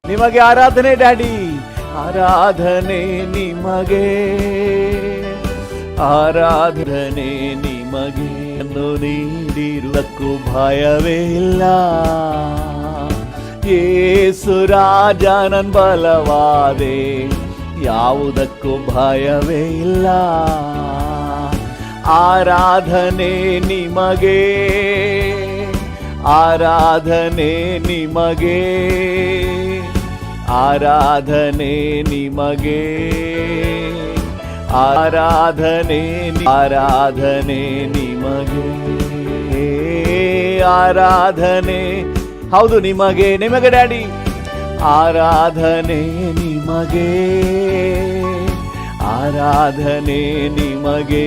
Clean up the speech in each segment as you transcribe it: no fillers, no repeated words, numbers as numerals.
ನಿಮಗೆ ಆರಾಧನೆ ಡ್ಯಾಡಿ, ಆರಾಧನೆ ನಿಮಗೆ, ಆರಾಧನೆ ನಿಮಗೆ. ನೀಡಿರುವುದಕ್ಕೂ ಭಯವೇ ಇಲ್ಲ, ಯೇಸು ರಾಜ ನನ್ ಬಲವಾದೆ, ಯಾವುದಕ್ಕೂ ಭಯವೇ ಇಲ್ಲ. ಆರಾಧನೆ ನಿಮಗೆ, ಆರಾಧನೆ ನಿಮಗೆ, ಆರಾಧನೆ ನಿಮಗೆ, ಆರಾಧನೆ, ಆರಾಧನೆ ನಿಮಗೆ, ಆರಾಧನೆ ಹೌದು ನಿಮಗೆ, ನಿಮಗೆ ಡ್ಯಾಡಿ. ಆರಾಧನೆ ನಿಮಗೆ, ಆರಾಧನೆ ನಿಮಗೆ,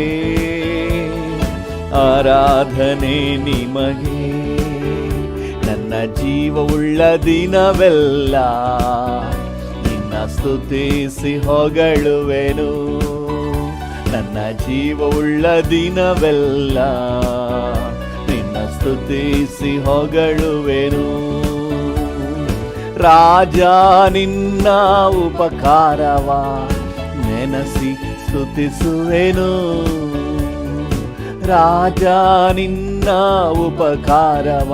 ಆರಾಧನೆ ನಿಮಗೆ. ನನ್ನ ಜೀವವುಳ್ಳ ದಿನವೆಲ್ಲ ನಿನ್ನ ಸ್ತುತಿಸಿ ಹೊಗಳುವೆನು. ನನ್ನ ಜೀವವುಳ್ಳ ದಿನವೆಲ್ಲ ನಿನ್ನ ಸ್ತುತಿಸಿ ಹೊಗಳುವೆನು. ರಾಜ ನಿನ್ನ ಉಪಕಾರವ ನೆನಸಿ ಸ್ತುತಿಸುವೆನು. ರಾಜ ನಿನ್ನ ಉಪಕಾರವ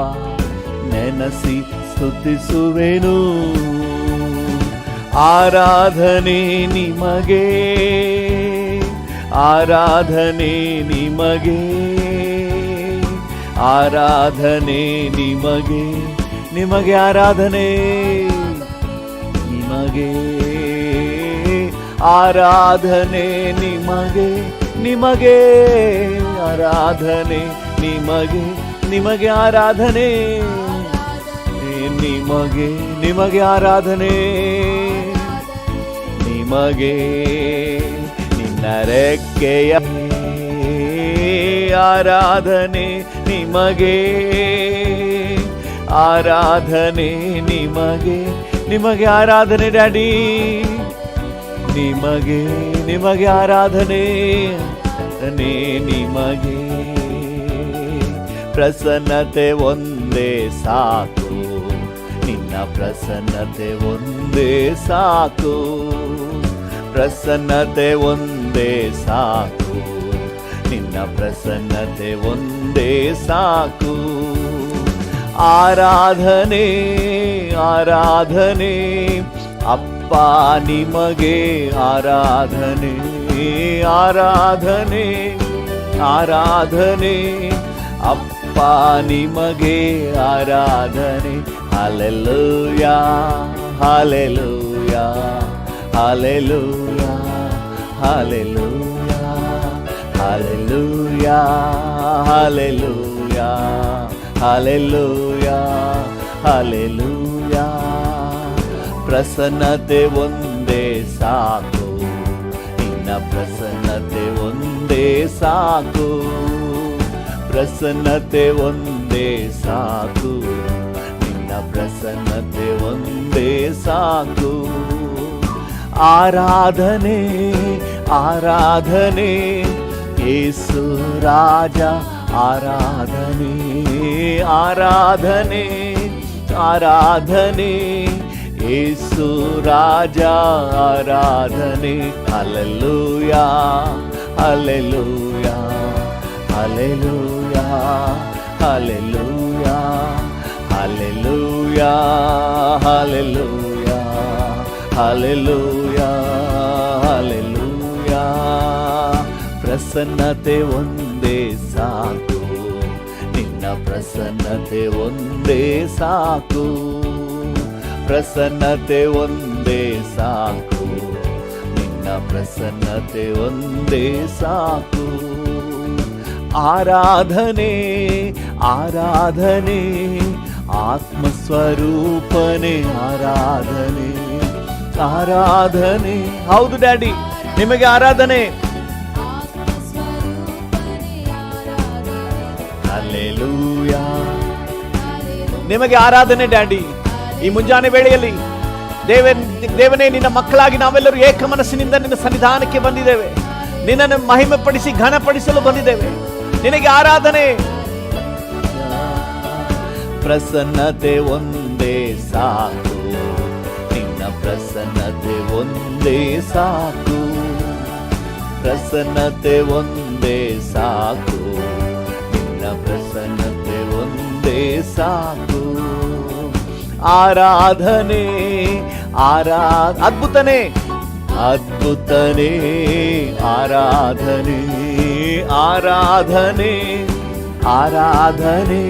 ನೆನಸಿ ಸ್ತುತಿಸುವೆನು. ಆರಾಧನೆ ನಿಮಗೆ, ಆರಾಧನೆ ನಿಮಗೆ, ಆರಾಧನೆ ನಿಮಗೆ, ನಿಮಗೆ ಆರಾಧನೆ ನಿಮಗೆ, ಆರಾಧನೆ ನಿಮಗೆ, ನಿಮಗೆ ಆರಾಧನೆ ನಿಮಗೆ, ನಿಮಗೆ ಆರಾಧನೆ ನಿಮಗೆ, ನಿಮಗೆ ಆರಾಧನೆ ನಿಮಗೆ. ನಿನ್ನ ರೆಕ್ಕೆಯ ಆರಾಧನೆ ನಿಮಗೆ, ಆರಾಧನೆ ನಿಮಗೆ, ನಿಮಗೆ ಆರಾಧನೆ ಡ್ಯಾಡಿ, ನಿಮಗೆ, ನಿಮಗೆ ಆರಾಧನೆ ನಿಮಗೆ. ಪ್ರಸನ್ನತೆ ಒಂದೇ ಸಾಕು, ನಿನ್ನ ಪ್ರಸನ್ನತೆ ಒಂದೇ ಸಾಕು, ಪ್ರಸನ್ನತೆ ಒಂದೇ ಸಾಕು, ನಿನ್ನ ಪ್ರಸನ್ನತೆ ಒಂದೇ ಸಾಕು. ಆರಾಧನೆ, ಆರಾಧನೆ ಅಪ್ಪ ನಿಮಗೆ, ಆರಾಧನೆ, ಆರಾಧನೆ, ಆರಾಧನೆ ಅಪ್ಪ ನಿಮಗೆ, ಆರಾಧನೆ. Hallelujah, hallelujah, hallelujah, hallelujah, hallelujah, hallelujah, hallelujah, hallelujah. ಪ್ರಸನ್ನತೆ ಒಂದೇ ಸಾಕು, ನಿನ್ನ ಪ್ರಸನ್ನತೆ ಒಂದೇ ಸಾಕು, ಪ್ರಸನ್ನತೆ ಒಂದೇ ಸಾಕು, ನಿನ್ನ ಪ್ರಸನ್ನತೆ ಒಂದೇ ಸಾಕು. ಆರಾಧನೆ, ಆರಾಧನೆ ಯೇಸು ರಾಜ, ಆರಾಧನೆ, ಆರಾಧನೆ, ಆರಾಧನೆ ಯೇಸು ರಾಜ, ಆರಾಧನೆ. Hallelujah, hallelujah, hallelujah, hallelujah, hallelujah, hallelujah, hallelujah, hallelujah. ಪ್ರಸನ್ನತೆ ಒಂದೇ ಸಾಕು, ನಿನ್ನ ಪ್ರಸನ್ನತೆ ಒಂದೇ ಸಾಕು, ಪ್ರಸನ್ನತೆ ಒಂದೇ ಸಾಕು, ನಿನ್ನ ಪ್ರಸನ್ನತೆ ಒಂದೇ ಸಾಕು. ಆರಾಧನೆ, ಆರಾಧನೆ ಆತ್ಮಸ್ವರೂಪನೆ, ಆರಾಧನೆ, ಆರಾಧನೆ ಹೌದು ಡ್ಯಾಡಿ, ನಿಮಗೆ ಆರಾಧನೆ. ಹಲ್ಲೆಲೂಯಾ, ನಿಮಗೆ ಆರಾಧನೆ ಡ್ಯಾಡಿ. ಈ ಮುಂಜಾನೆ ವೇಳೆಯಲ್ಲಿ ದೇವನೇ, ನಿನ್ನ ಮಕ್ಕಳಾಗಿ ನಾವೆಲ್ಲರೂ ಏಕ ಮನಸ್ಸಿನಿಂದ ನಿನ್ನ ಸನ್ನಿಧಾನಕ್ಕೆ ಬಂದಿದ್ದೇವೆ. ನಿನ್ನನ್ನು ಮಹಿಮೆ ಪಡಿಸಿ ಘನಪಡಿಸಲು ಬಂದಿದ್ದೇವೆ. ನಿನಗೆ ಆರಾಧನೆ. ಪ್ರಸನ್ನತೆ ಒಂದೇ ಸಾಕು, ನಿನ್ನ ಪ್ರಸನ್ನತೆ ಒಂದೇ ಸಾಕು, ಪ್ರಸನ್ನತೆ ಒಂದೇ ಸಾಕು, ನಿನ್ನ ಪ್ರಸನ್ನತೆ ಒಂದೇ ಸಾಕು. ಆರಾಧನೆ ಅದ್ಭುತನೇ ಅದ್ಭುತನೇ ಆರಾಧನೆ ಆರಾಧನೆ ಆರಾಧನೆ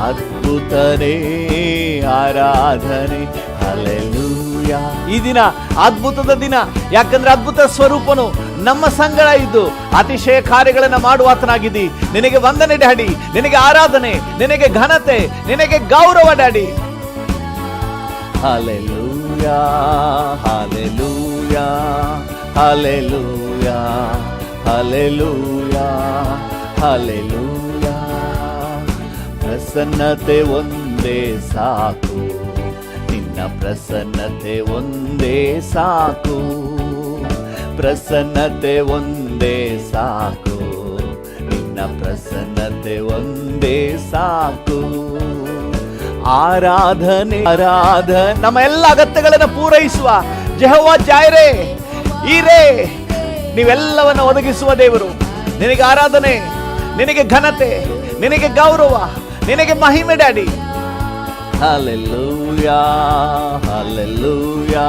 ಅದ್ಭುತನೇ ಆರಾಧನೆ. ಹಲ್ಲೆಲೂಯಾ. ಈ ದಿನ ಅದ್ಭುತದ ದಿನ, ಯಾಕಂದ್ರೆ ಅದ್ಭುತ ಸ್ವರೂಪನು ನಮ್ಮ ಸಂಗಡ ಇದ್ದು ಅತಿಶಯ ಕಾರ್ಯಗಳನ್ನು ಮಾಡುವ ಆತನಾಗಿದ್ದಿ. ನಿನಗೆ ವಂದನೆ ಡ್ಯಾಡಿ, ನಿನಗೆ ಆರಾಧನೆ, ನಿನಗೆ ಘನತೆ, ನಿನಗೆ ಗೌರವ daddy. Hallelujah hallelujah hallelujah hallelujah hallelujah. ಪ್ರಸನ್ನತೆ ಒಂದೇ ಸಾಕು, ನಿನ್ನ ಪ್ರಸನ್ನತೆ ಒಂದೇ ಸಾಕು, ಪ್ರಸನ್ನತೆ ಒಂದೇ ಸಾಕು, ನಿನ್ನ ಪ್ರಸನ್ನತೆ ಒಂದೇ ಸಾಕು. ಆರಾಧನೆ ನಮ್ಮ ಎಲ್ಲ ಅಗತ್ಯಗಳನ್ನು ಪೂರೈಸುವ ಯೆಹೋವ ಜೈರೆ, ಈರೇ, ನೀವೆಲ್ಲವನ್ನು ಒದಗಿಸುವ ದೇವರು. ನಿನಗೆ ಆರಾಧನೆ, ನಿನಗೆ ಘನತೆ, ನಿನಗೆ ಗೌರವ, ನಿನಗೆ ಮಹಿಮೆ daddy. Hallelujah hallelujah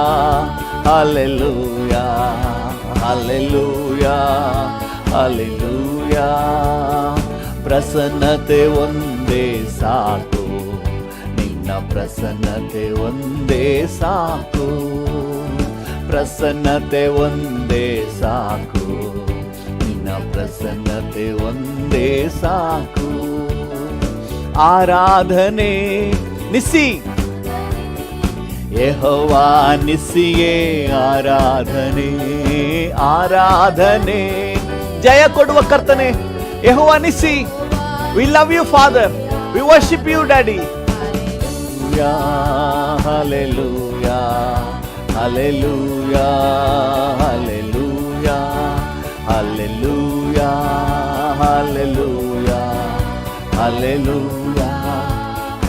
hallelujah hallelujah hallelujah. ಪ್ರಸನ್ನತೆ ಒಂದೇ ಸಾಕು, ನಿನ್ನ ಪ್ರಸನ್ನತೆ ಒಂದೇ ಸಾಕು, ಪ್ರಸನ್ನತೆ ಒಂದೇ ಸಾಕು, ನಿನ್ನ ಪ್ರಸನ್ನತೆ ಒಂದೇ ಸಾಕು. ಆರಾಧನೆ ನಿಸ್ಸಿ, ಯೆಹೋವಾ ನಿಸ್ಸಿಯೇ ಆರಾಧನೆ ಆರಾಧನೆ. ಜಯ ಕೊಡುವ ಕರ್ತನೆ Jehovah Nissi. We love you father, we worship you daddy. Hallelujah hallelujah hallelujah hallelujah hallelujah hallelujah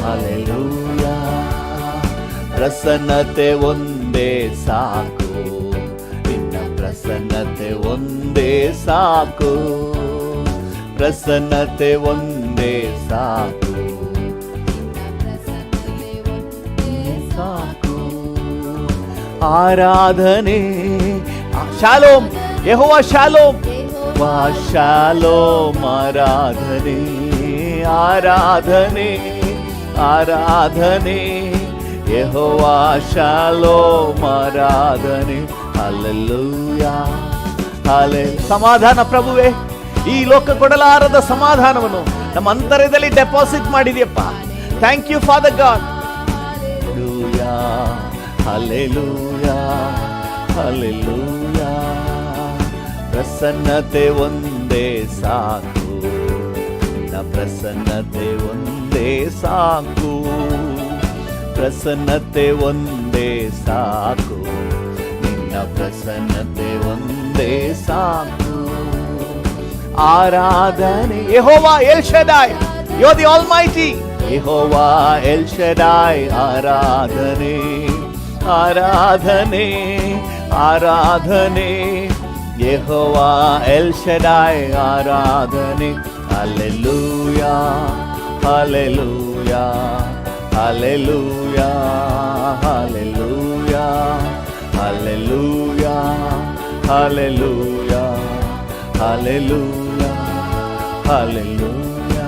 hallelujah. ಪ್ರಸನ್ನತೆ ಒಂದೇ ಸಾಕು, ನಿನ್ನ ಪ್ರಸನ್ನತೆ ಒಂದೇ ಸಾಕು, ಪ್ರಸನ್ನತೆ ಒಂದೇ ಸಾಕು, ಸಾಕು. ಆರಾಧನೆ ಶಾಲೋಮ್, ಯೆಹೋವ ಶಾಲೋಮ್, ವಾ ಶಾಲೋಮ್. ಆರಾಧನೆ ಆರಾಧನೆ ಆರಾಧನೆ, ಯೆಹೋವ ಶಾಲೋಮ್ ಆರಾಧನೆ. ಹಲ್ಲೆಲೂಯಾ ಹಲ್ಲೆ. ಸಮಾಧಾನ ಪ್ರಭುವೇ, ಈ ಲೋಕ ಕೊಡಲಾರದ ಸಮಾಧಾನವನ್ನು ನಮ್ಮ ಅಂತರ್ಯದಲ್ಲಿ ಡೆಪಾಸಿಟ್ ಮಾಡಿದೆಯಪ್ಪ. Thank you father God. Hallelujah hallelujah. ಪ್ರಸನ್ನತೆ ಒಂದೇ ಸಾಕು, ನಿನ್ನ ಪ್ರಸನ್ನತೆ ಒಂದೇ ಸಾಕು, ಪ್ರಸನ್ನತೆ ಒಂದೇ ಸಾಕು, ನಿನ್ನ ಪ್ರಸನ್ನತೆ ಒಂದೇ ಸಾಕು. ಆರಾಧನೆ ಯೆಹೋವಾ El Shaddai, you are the almighty. ಯೆಹೋವಾ ಎಲ್ ಶದಾಯ್. ಆರಾಧನೆ ಆರಾಧನೆ ಆರಾಧನೆ, ಯೆಹೋವಾ ಎಲ್ ಶದಾಯ್. ಆರಾಧನೆ. Hallelujah hallelujah hallelujah hallelujah hallelujah hallelujah hallelujah hallelujah.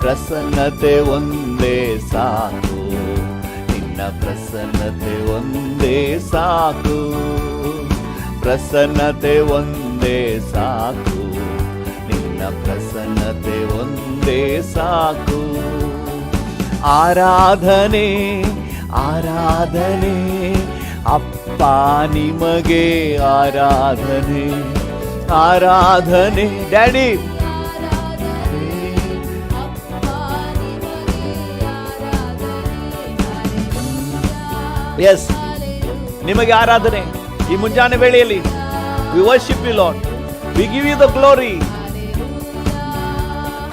ಪ್ರಸನ್ನತೆ ಒಂದೇ ಸಾಕು, ನಿನ್ನ ಪ್ರಸನ್ನತೆ ಒಂದೇ ಸಾಕು, ಪ್ರಸನ್ನತೆ ಒಂದೇ ಸಾಕು, ನಿನ್ನ ಪ್ರಸನ್ನತೆ ಒಂದೇ ಸಾಕು. ಆರಾಧನೆ ಆರಾಧನೆ ಅಪ್ಪ ನಿಮಗೆ ಆರಾಧನೆ ಆರಾಧನೆ. ಡ್ಯಾಡಿ ಎಸ್, ನಿಮಗೆ ಆರಾಧನೆ ಈ ಮುಂಜಾನೆ ವೇಳೆಯಲ್ಲಿ. We worship you lord, we give you the glory.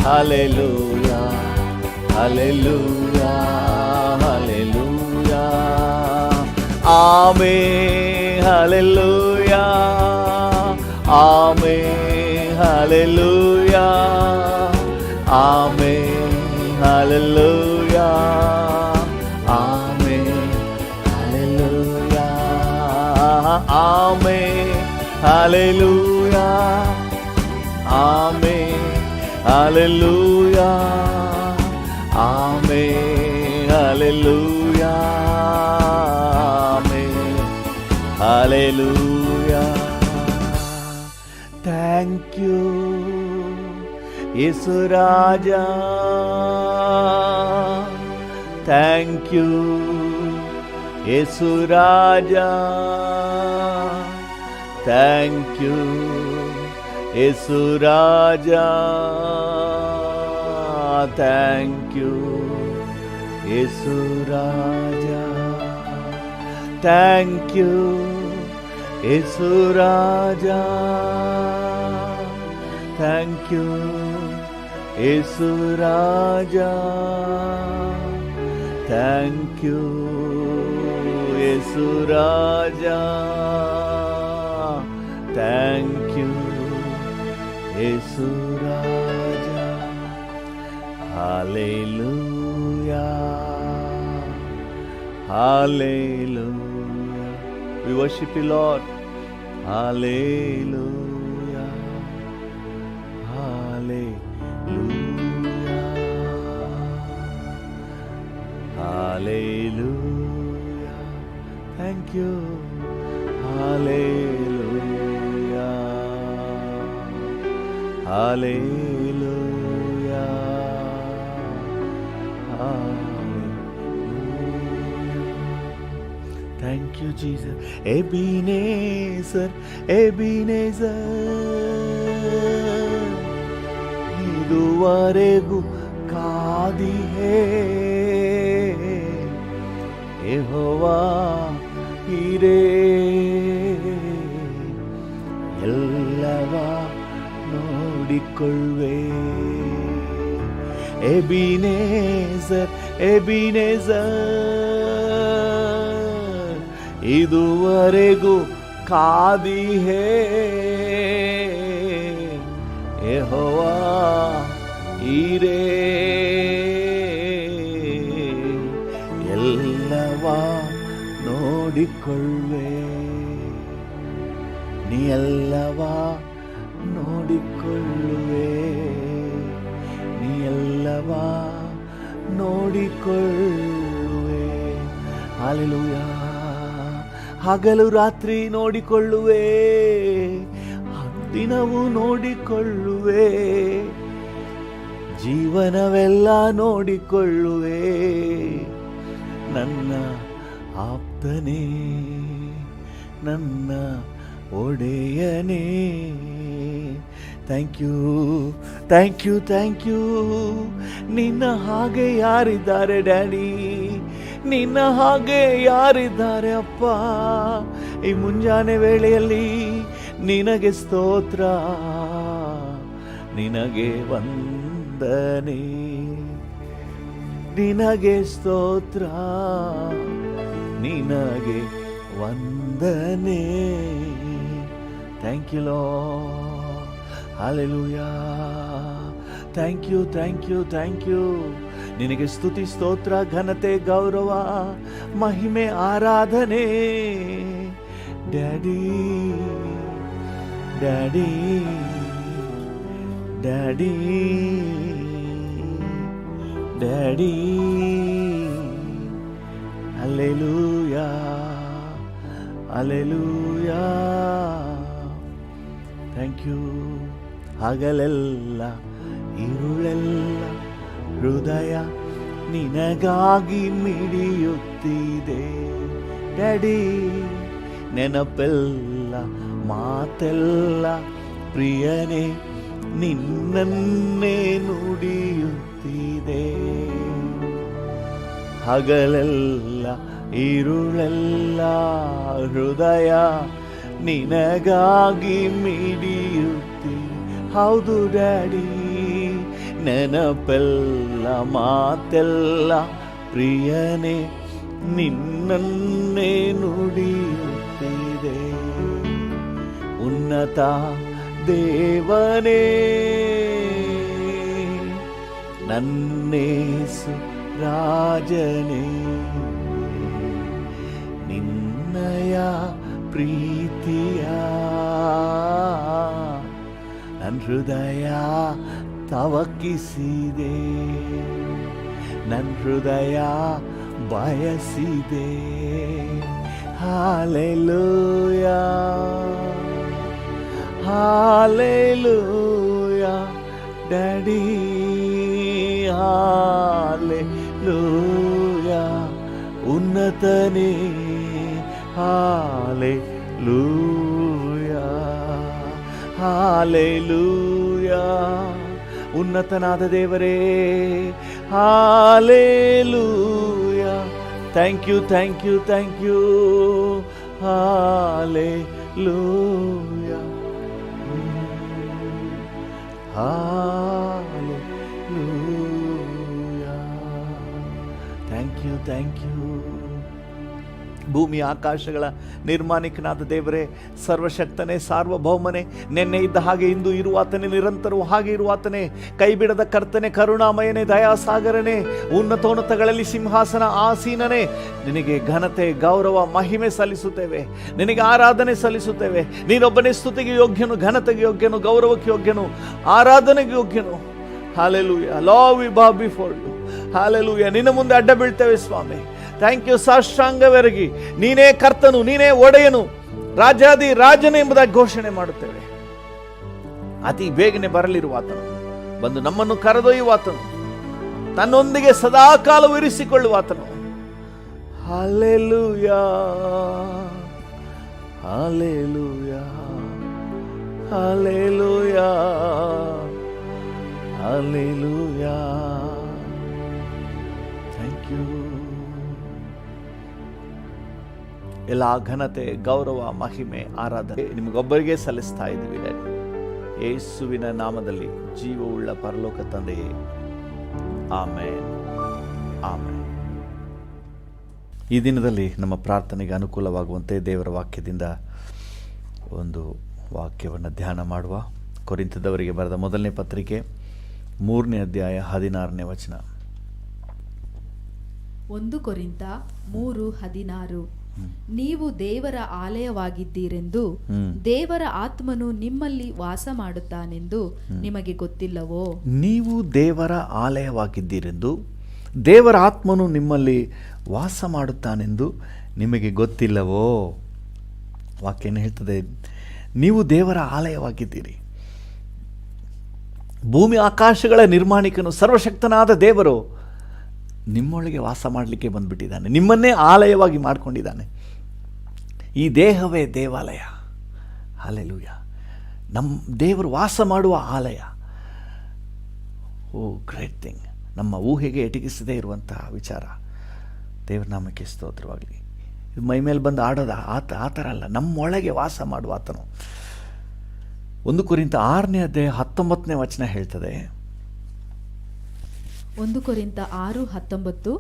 Hallelujah hallelujah hallelujah amen hallelujah, amen hallelujah, amen hallelujah, amen hallelujah, amen hallelujah, amen hallelujah, amen hallelujah, amen hallelujah. Thank you Yesu ರಾಜ, thank you Yesu ರಾಜ, thank you Yesu ರಾಜ, thank you Yesu ರಾಜ, thank you Yesu ರಾಜ, thank you Yesu ರಾಜ, thank you Yesu ರಾಜ, thank you Yesu ರಾಜ. Hallelujah, hallelujah. We worship you, Lord. Hallelujah, hallelujah, hallelujah. Thank you. Hallelujah, hallelujah, hallelujah. Thank you, Jesus. Ebenezer, Ebenezer, ಇದುವರೆಗೂ ಕಾದಿಹೇ ಯೆಹೋವಾ ಇರೇ, ಎಲ್ಲವ ನೋಡಿಕೊಳ್ಳುವೆ. Ebenezer, Ebenezer, ಇದುವರೆಗೂ ಕಾದಿಹೇ ಯೆಹೋವಾ ಇರೇ, ಎಲ್ಲವ ನೋಡಿಕೊಳ್ಳುವೆ. ನೀ ಎಲ್ಲವ ನೋಡಿಕೊಳ್ಳುವೆ, ನೀ ಎಲ್ಲವ ನೋಡಿಕೊಳ್ಳುವೆ. ಹಲ್ಲೆಲೂಯಾ. ಹಗಲು ರಾತ್ರಿ ನೋಡಿಕೊಳ್ಳುವೆ, ದಿನವೂ ನೋಡಿಕೊಳ್ಳುವೆ, ಜೀವನವೆಲ್ಲ ನೋಡಿಕೊಳ್ಳುವೆ. ನನ್ನ ಆಪ್ತನೇ, ನನ್ನ ಒಡೆಯನೇ. Thank you, thank you, thank you. ನಿನ್ನ ಹಾಗೆ ಯಾರಿದ್ದಾರೆ ಡ್ಯಾಡಿ, ನಿನ್ನ ಹಾಗೆ ಯಾರಿದ್ದಾರೆ ಅಪ್ಪ. ಈ ಮುಂಜಾನೆ ವೇಳೆಯಲ್ಲಿ ನಿನಗೆ ಸ್ತೋತ್ರ, ನಿನಗೆ ವಂದನೆ, ನಿನಗೆ ಸ್ತೋತ್ರ, ನಿನಗೆ ವಂದನೆ. Thank you lord. Hallelujah. Thank you, thank you, thank you. ನಿನಗೆ ಸ್ತುತಿ, ಸ್ತೋತ್ರ, ಘನತೆ, ಗೌರವ, ಮಹಿಮೆ, ಆರಾಧನೆ. Daddy, daddy, daddy, daddy. Hallelujah, hallelujah. Thank you. ಹಗಲೆಲ್ಲ ಇರುಳೆಲ್ಲ ಹೃದಯ ನಿನಗಾಗಿ ಮಿಡಿಯುತ್ತಿದೆ ಡ್ಯಾಡಿ. ನೆನಪೆಲ್ಲ ಮಾತೆಲ್ಲ ಪ್ರಿಯನೇ ನಿನ್ನನ್ನೇ ನುಡಿಯುತ್ತಿದೆ. ಹಗಲೆಲ್ಲ ಇರುಳೆಲ್ಲ ಹೃದಯ ನಿನಗಾಗಿ ಮಿಡಿಯುತ್ತಿ. ಹೌದು ಡ್ಯಾಡಿ, ನೆನಪೆಲ್ಲ ಮಾತೆಲ್ಲ ಪ್ರಿಯನೇ ನಿನ್ನನ್ನೇ ನುಡಿ ಉನ್ನತ ದೇವನೇ ನನ್ನೇಸು ರಾಜನೇ ನಿನ್ನಯ ಪ್ರೀತಿಯ ನನ್ನ ಹೃದಯ ತವಕಿಸಿದೆ, ನನ್ನ ಹೃದಯ ಬಯಸಿದೆ. ಹಾಲೆಲೂಯಾ ಹಾಲೆಲೂಯಾ ಡ್ಯಾಡಿ, ಹಾಲೆಲೂಯಾ ಉನ್ನತನೇ, ಹಾಲೆಲೂಯಾ ಹಾಲೆಲೂಯಾ ಉನ್ನತನಾದ ದೇವರೇ, hallelujah. Thank you, thank you, thank you. Hallelujah hallelujah. Thank you, thank you. ಭೂಮಿ ಆಕಾಶಗಳ ನಿರ್ಮಾಣಿಕನಾದ ದೇವರೇ, ಸರ್ವಶಕ್ತನೇ, ಸಾರ್ವಭೌಮನೇ, ನಿನ್ನೆ ಇದ್ದ ಹಾಗೆ ಇಂದು ಇರುವಾತನೇ, ನಿರಂತರವೂ ಹಾಗೆ ಇರುವಾತನೇ, ಕೈ ಬಿಡದ ಕರ್ತನೆ, ಕರುಣಾಮಯನೇ, ದಯಾಸಾಗರನೇ, ಉನ್ನತೋನ್ನತಗಳಲ್ಲಿ ಸಿಂಹಾಸನ ಆಸೀನನೇ, ನಿನಗೆ ಘನತೆ, ಗೌರವ, ಮಹಿಮೆ ಸಲ್ಲಿಸುತ್ತೇವೆ, ನಿನಗೆ ಆರಾಧನೆ ಸಲ್ಲಿಸುತ್ತೇವೆ. ನೀನೊಬ್ಬನೇ ಸ್ತುತಿಗೆ ಯೋಗ್ಯನು, ಘನತೆಗೆ ಯೋಗ್ಯನು, ಗೌರವಕ್ಕೆ ಯೋಗ್ಯನು, ಆರಾಧನೆಗೆ ಯೋಗ್ಯನು. Hallelujah. Lord we bow before you. Hallelujah. ನಿನ್ನ ಮುಂದೆ ಅಡ್ಡ ಬೀಳ್ತೇವೆ ಸ್ವಾಮಿ. Thank you. ಸಾಷ್ಟಾಂಗವೆರಗಿ ನೀನೇ ಕರ್ತನು, ನೀನೇ ಒಡೆಯನು, ರಾಜಾದಿ ರಾಜನು ಎಂಬುದಾಗಿ ಘೋಷಣೆ ಮಾಡುತ್ತೇವೆ. ಅತಿ ಬೇಗನೆ ಬರಲಿರುವಾತನು, ಬಂದು ನಮ್ಮನ್ನು ಕರೆದೊಯ್ಯುವಾತನು, ತನ್ನೊಂದಿಗೆ ಸದಾಕಾಲವೂ ಇರಿಸಿಕೊಳ್ಳುವಾತನು. Hallelujah hallelujah hallelujah hallelujah. Thank you. ಎಲ್ಲ ಘನತೆ, ಗೌರವ, ಮಹಿಮೆ, ಆರಾಧನೆ ನಿಮಗೊಬ್ಬರಿಗೆ ಸಲ್ಲಿಸ್ತಾ ಇದ್ದೀವಿ. ಯೇಸುವಿನ ನಾಮದಲ್ಲಿ ಜೀವವುಳ್ಳ ಪರಲೋಕ ತಂದೆಯೇ, ಆಮೆನ್, ಆಮೆನ್. ಈ ದಿನದಲ್ಲಿ ನಮ್ಮ ಪ್ರಾರ್ಥನೆಗೆ ಅನುಕೂಲವಾಗುವಂತೆ ದೇವರ ವಾಕ್ಯದಿಂದ ಒಂದು ವಾಕ್ಯವನ್ನು ಧ್ಯಾನ ಮಾಡುವ. ಕೊರಿಂಥದವರಿಗೆ ಬರೆದ ಮೊದಲನೇ ಪತ್ರಿಕೆ 3ನೇ ಅಧ್ಯಾಯ 16ನೇ ವಚನ. 1 ಕೊರಿಂಥ 3:16. ನೀವು ದೇವರ ಆಲಯವಾಗಿದ್ದೀರೆಂದು, ದೇವರ ಆತ್ಮನು ನಿಮ್ಮಲ್ಲಿ ವಾಸ ಮಾಡುತ್ತಾನೆಂದು ನಿಮಗೆ ಗೊತ್ತಿಲ್ಲವೋ? ನೀವು ದೇವರ ಆಲಯವಾಗಿದ್ದೀರೆಂದು, ದೇವರ ಆತ್ಮನು ನಿಮ್ಮಲ್ಲಿ ವಾಸ ಮಾಡುತ್ತಾನೆಂದು ನಿಮಗೆ ಗೊತ್ತಿಲ್ಲವೋ? ವಾಕ್ಯ ಏನು ಹೇಳ್ತದೆ? ನೀವು ದೇವರ ಆಲಯವಾಗಿದ್ದೀರಿ. ಭೂಮಿ ಆಕಾಶಗಳ ನಿರ್ಮಾಣಿಕನು, ಸರ್ವಶಕ್ತನಾದ ದೇವರು ನಿಮ್ಮೊಳಗೆ ವಾಸ ಮಾಡಲಿಕ್ಕೆ ಬಂದುಬಿಟ್ಟಿದ್ದಾನೆ, ನಿಮ್ಮನ್ನೇ ಆಲಯವಾಗಿ ಮಾಡಿಕೊಂಡಿದ್ದಾನೆ. ಈ ದೇಹವೇ ದೇವಾಲಯ. ಹಲ್ಲೆಲೂಯಾ. ನಮ್ಮ ದೇವರು ವಾಸ ಮಾಡುವ ಆಲಯ. ಓ ಗ್ರೇಟ್ ಥಿಂಗ್. ನಮ್ಮ ಊಹೆಗೆ ಎಟಕಿಸದೇ ಇರುವಂತಹ ವಿಚಾರ. ದೇವರ ನಾಮಕ್ಕೆ ಸ್ತೋತ್ರವಾಗಲಿ. ಇದು ಮೈ ಮೇಲೆ ಬಂದು ಆಡೋದ ಆ ಥರ ಅಲ್ಲ, ನಮ್ಮೊಳಗೆ ವಾಸ ಮಾಡುವ ಆತನು. 1 ಕೊರಿಂಥ 6ನೇ ಅಧ್ಯಾಯ 19ನೇ ವಚನ ಹೇಳ್ತದೆ. 1 ಕೊರಿಂಥ 6:19.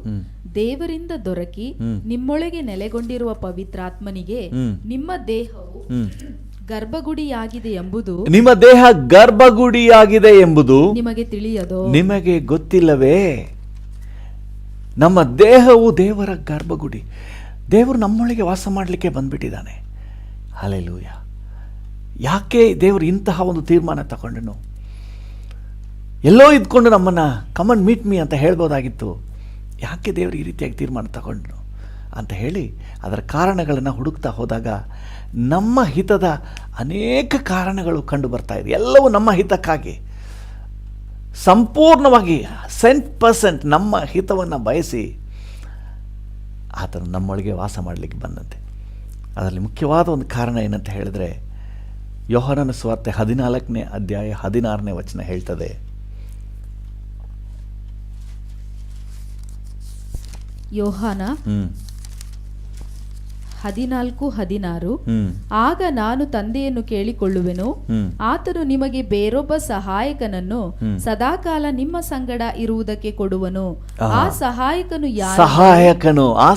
ದೇವರಿಂದ ದೊರಕಿ ನಿಮ್ಮೊಳಗೆ ನೆಲೆಗೊಂಡಿರುವ ಪವಿತ್ರಾತ್ಮನಿಗೆ ನಿಮ್ಮ ದೇಹವು ಗರ್ಭಗುಡಿಯಾಗಿದೆ ಎಂಬುದು, ನಿಮ್ಮ ದೇಹ ಗರ್ಭಗುಡಿಯಾಗಿದೆ ಎಂಬುದು ನಿಮಗೆ ತಿಳಿಯದೋ? ನಿಮಗೆ ಗೊತ್ತಿಲ್ಲವೇ? ನಮ್ಮ ದೇಹವು ದೇವರ ಗರ್ಭಗುಡಿ. ದೇವರು ನಮ್ಮೊಳಗೆ ವಾಸ ಮಾಡಲಿಕ್ಕೆ ಬಂದ್ಬಿಟ್ಟಿದ್ದಾನೆ. ಹಲ್ಲೆಲೂಯಾ. ಯಾಕೆ ದೇವರು ಇಂತಹ ಒಂದು ತೀರ್ಮಾನ ತಗೊಂಡನು? ಎಲ್ಲೋ ಇದ್ಕೊಂಡು ನಮ್ಮನ್ನು ಕಮನ್ ಮೀಟ್ ಮೀ ಅಂತ ಹೇಳ್ಬೋದಾಗಿತ್ತು. ಯಾಕೆ ದೇವರು ಈ ರೀತಿಯಾಗಿ ತೀರ್ಮಾನ ತಗೊಂಡನು ಅಂತ ಹೇಳಿ ಅದರ ಕಾರಣಗಳನ್ನು ಹುಡುಕ್ತಾ ಹೋದಾಗ ನಮ್ಮ ಹಿತದ ಅನೇಕ ಕಾರಣಗಳು ಕಂಡು ಬರ್ತಾ ಇದೆ. ಎಲ್ಲವೂ ನಮ್ಮ ಹಿತಕ್ಕಾಗಿ, ಸಂಪೂರ್ಣವಾಗಿ 100% ನಮ್ಮ ಹಿತವನ್ನು ಬಯಸಿ ಆತನು ನಮ್ಮೊಳಗೆ ವಾಸ ಮಾಡಲಿಕ್ಕೆ ಬಂದಂತೆ. ಅದರಲ್ಲಿ ಮುಖ್ಯವಾದ ಒಂದು ಕಾರಣ ಏನಂತ ಹೇಳಿದ್ರೆ, ಯೋಹಾನನ ಸುವಾರ್ತೆ 14ನೇ ಅಧ್ಯಾಯ 16ನೇ ವಚನ ಹೇಳ್ತದೆ. ಯೋಹಾನ 14:16. ಆಗ ನಾನು ತಂದೆಯನ್ನು ಕೇಳಿಕೊಳ್ಳುವೆನು, ಆತನು ನಿಮಗೆ ಬೇರೊಬ್ಬ ಸಹಾಯಕನನ್ನು ಸದಾಕಾಲ ನಿಮ್ಮ ಸಂಗಡ ಇರುವುದಕ್ಕೆ ಕೊಡುವನು. ಆ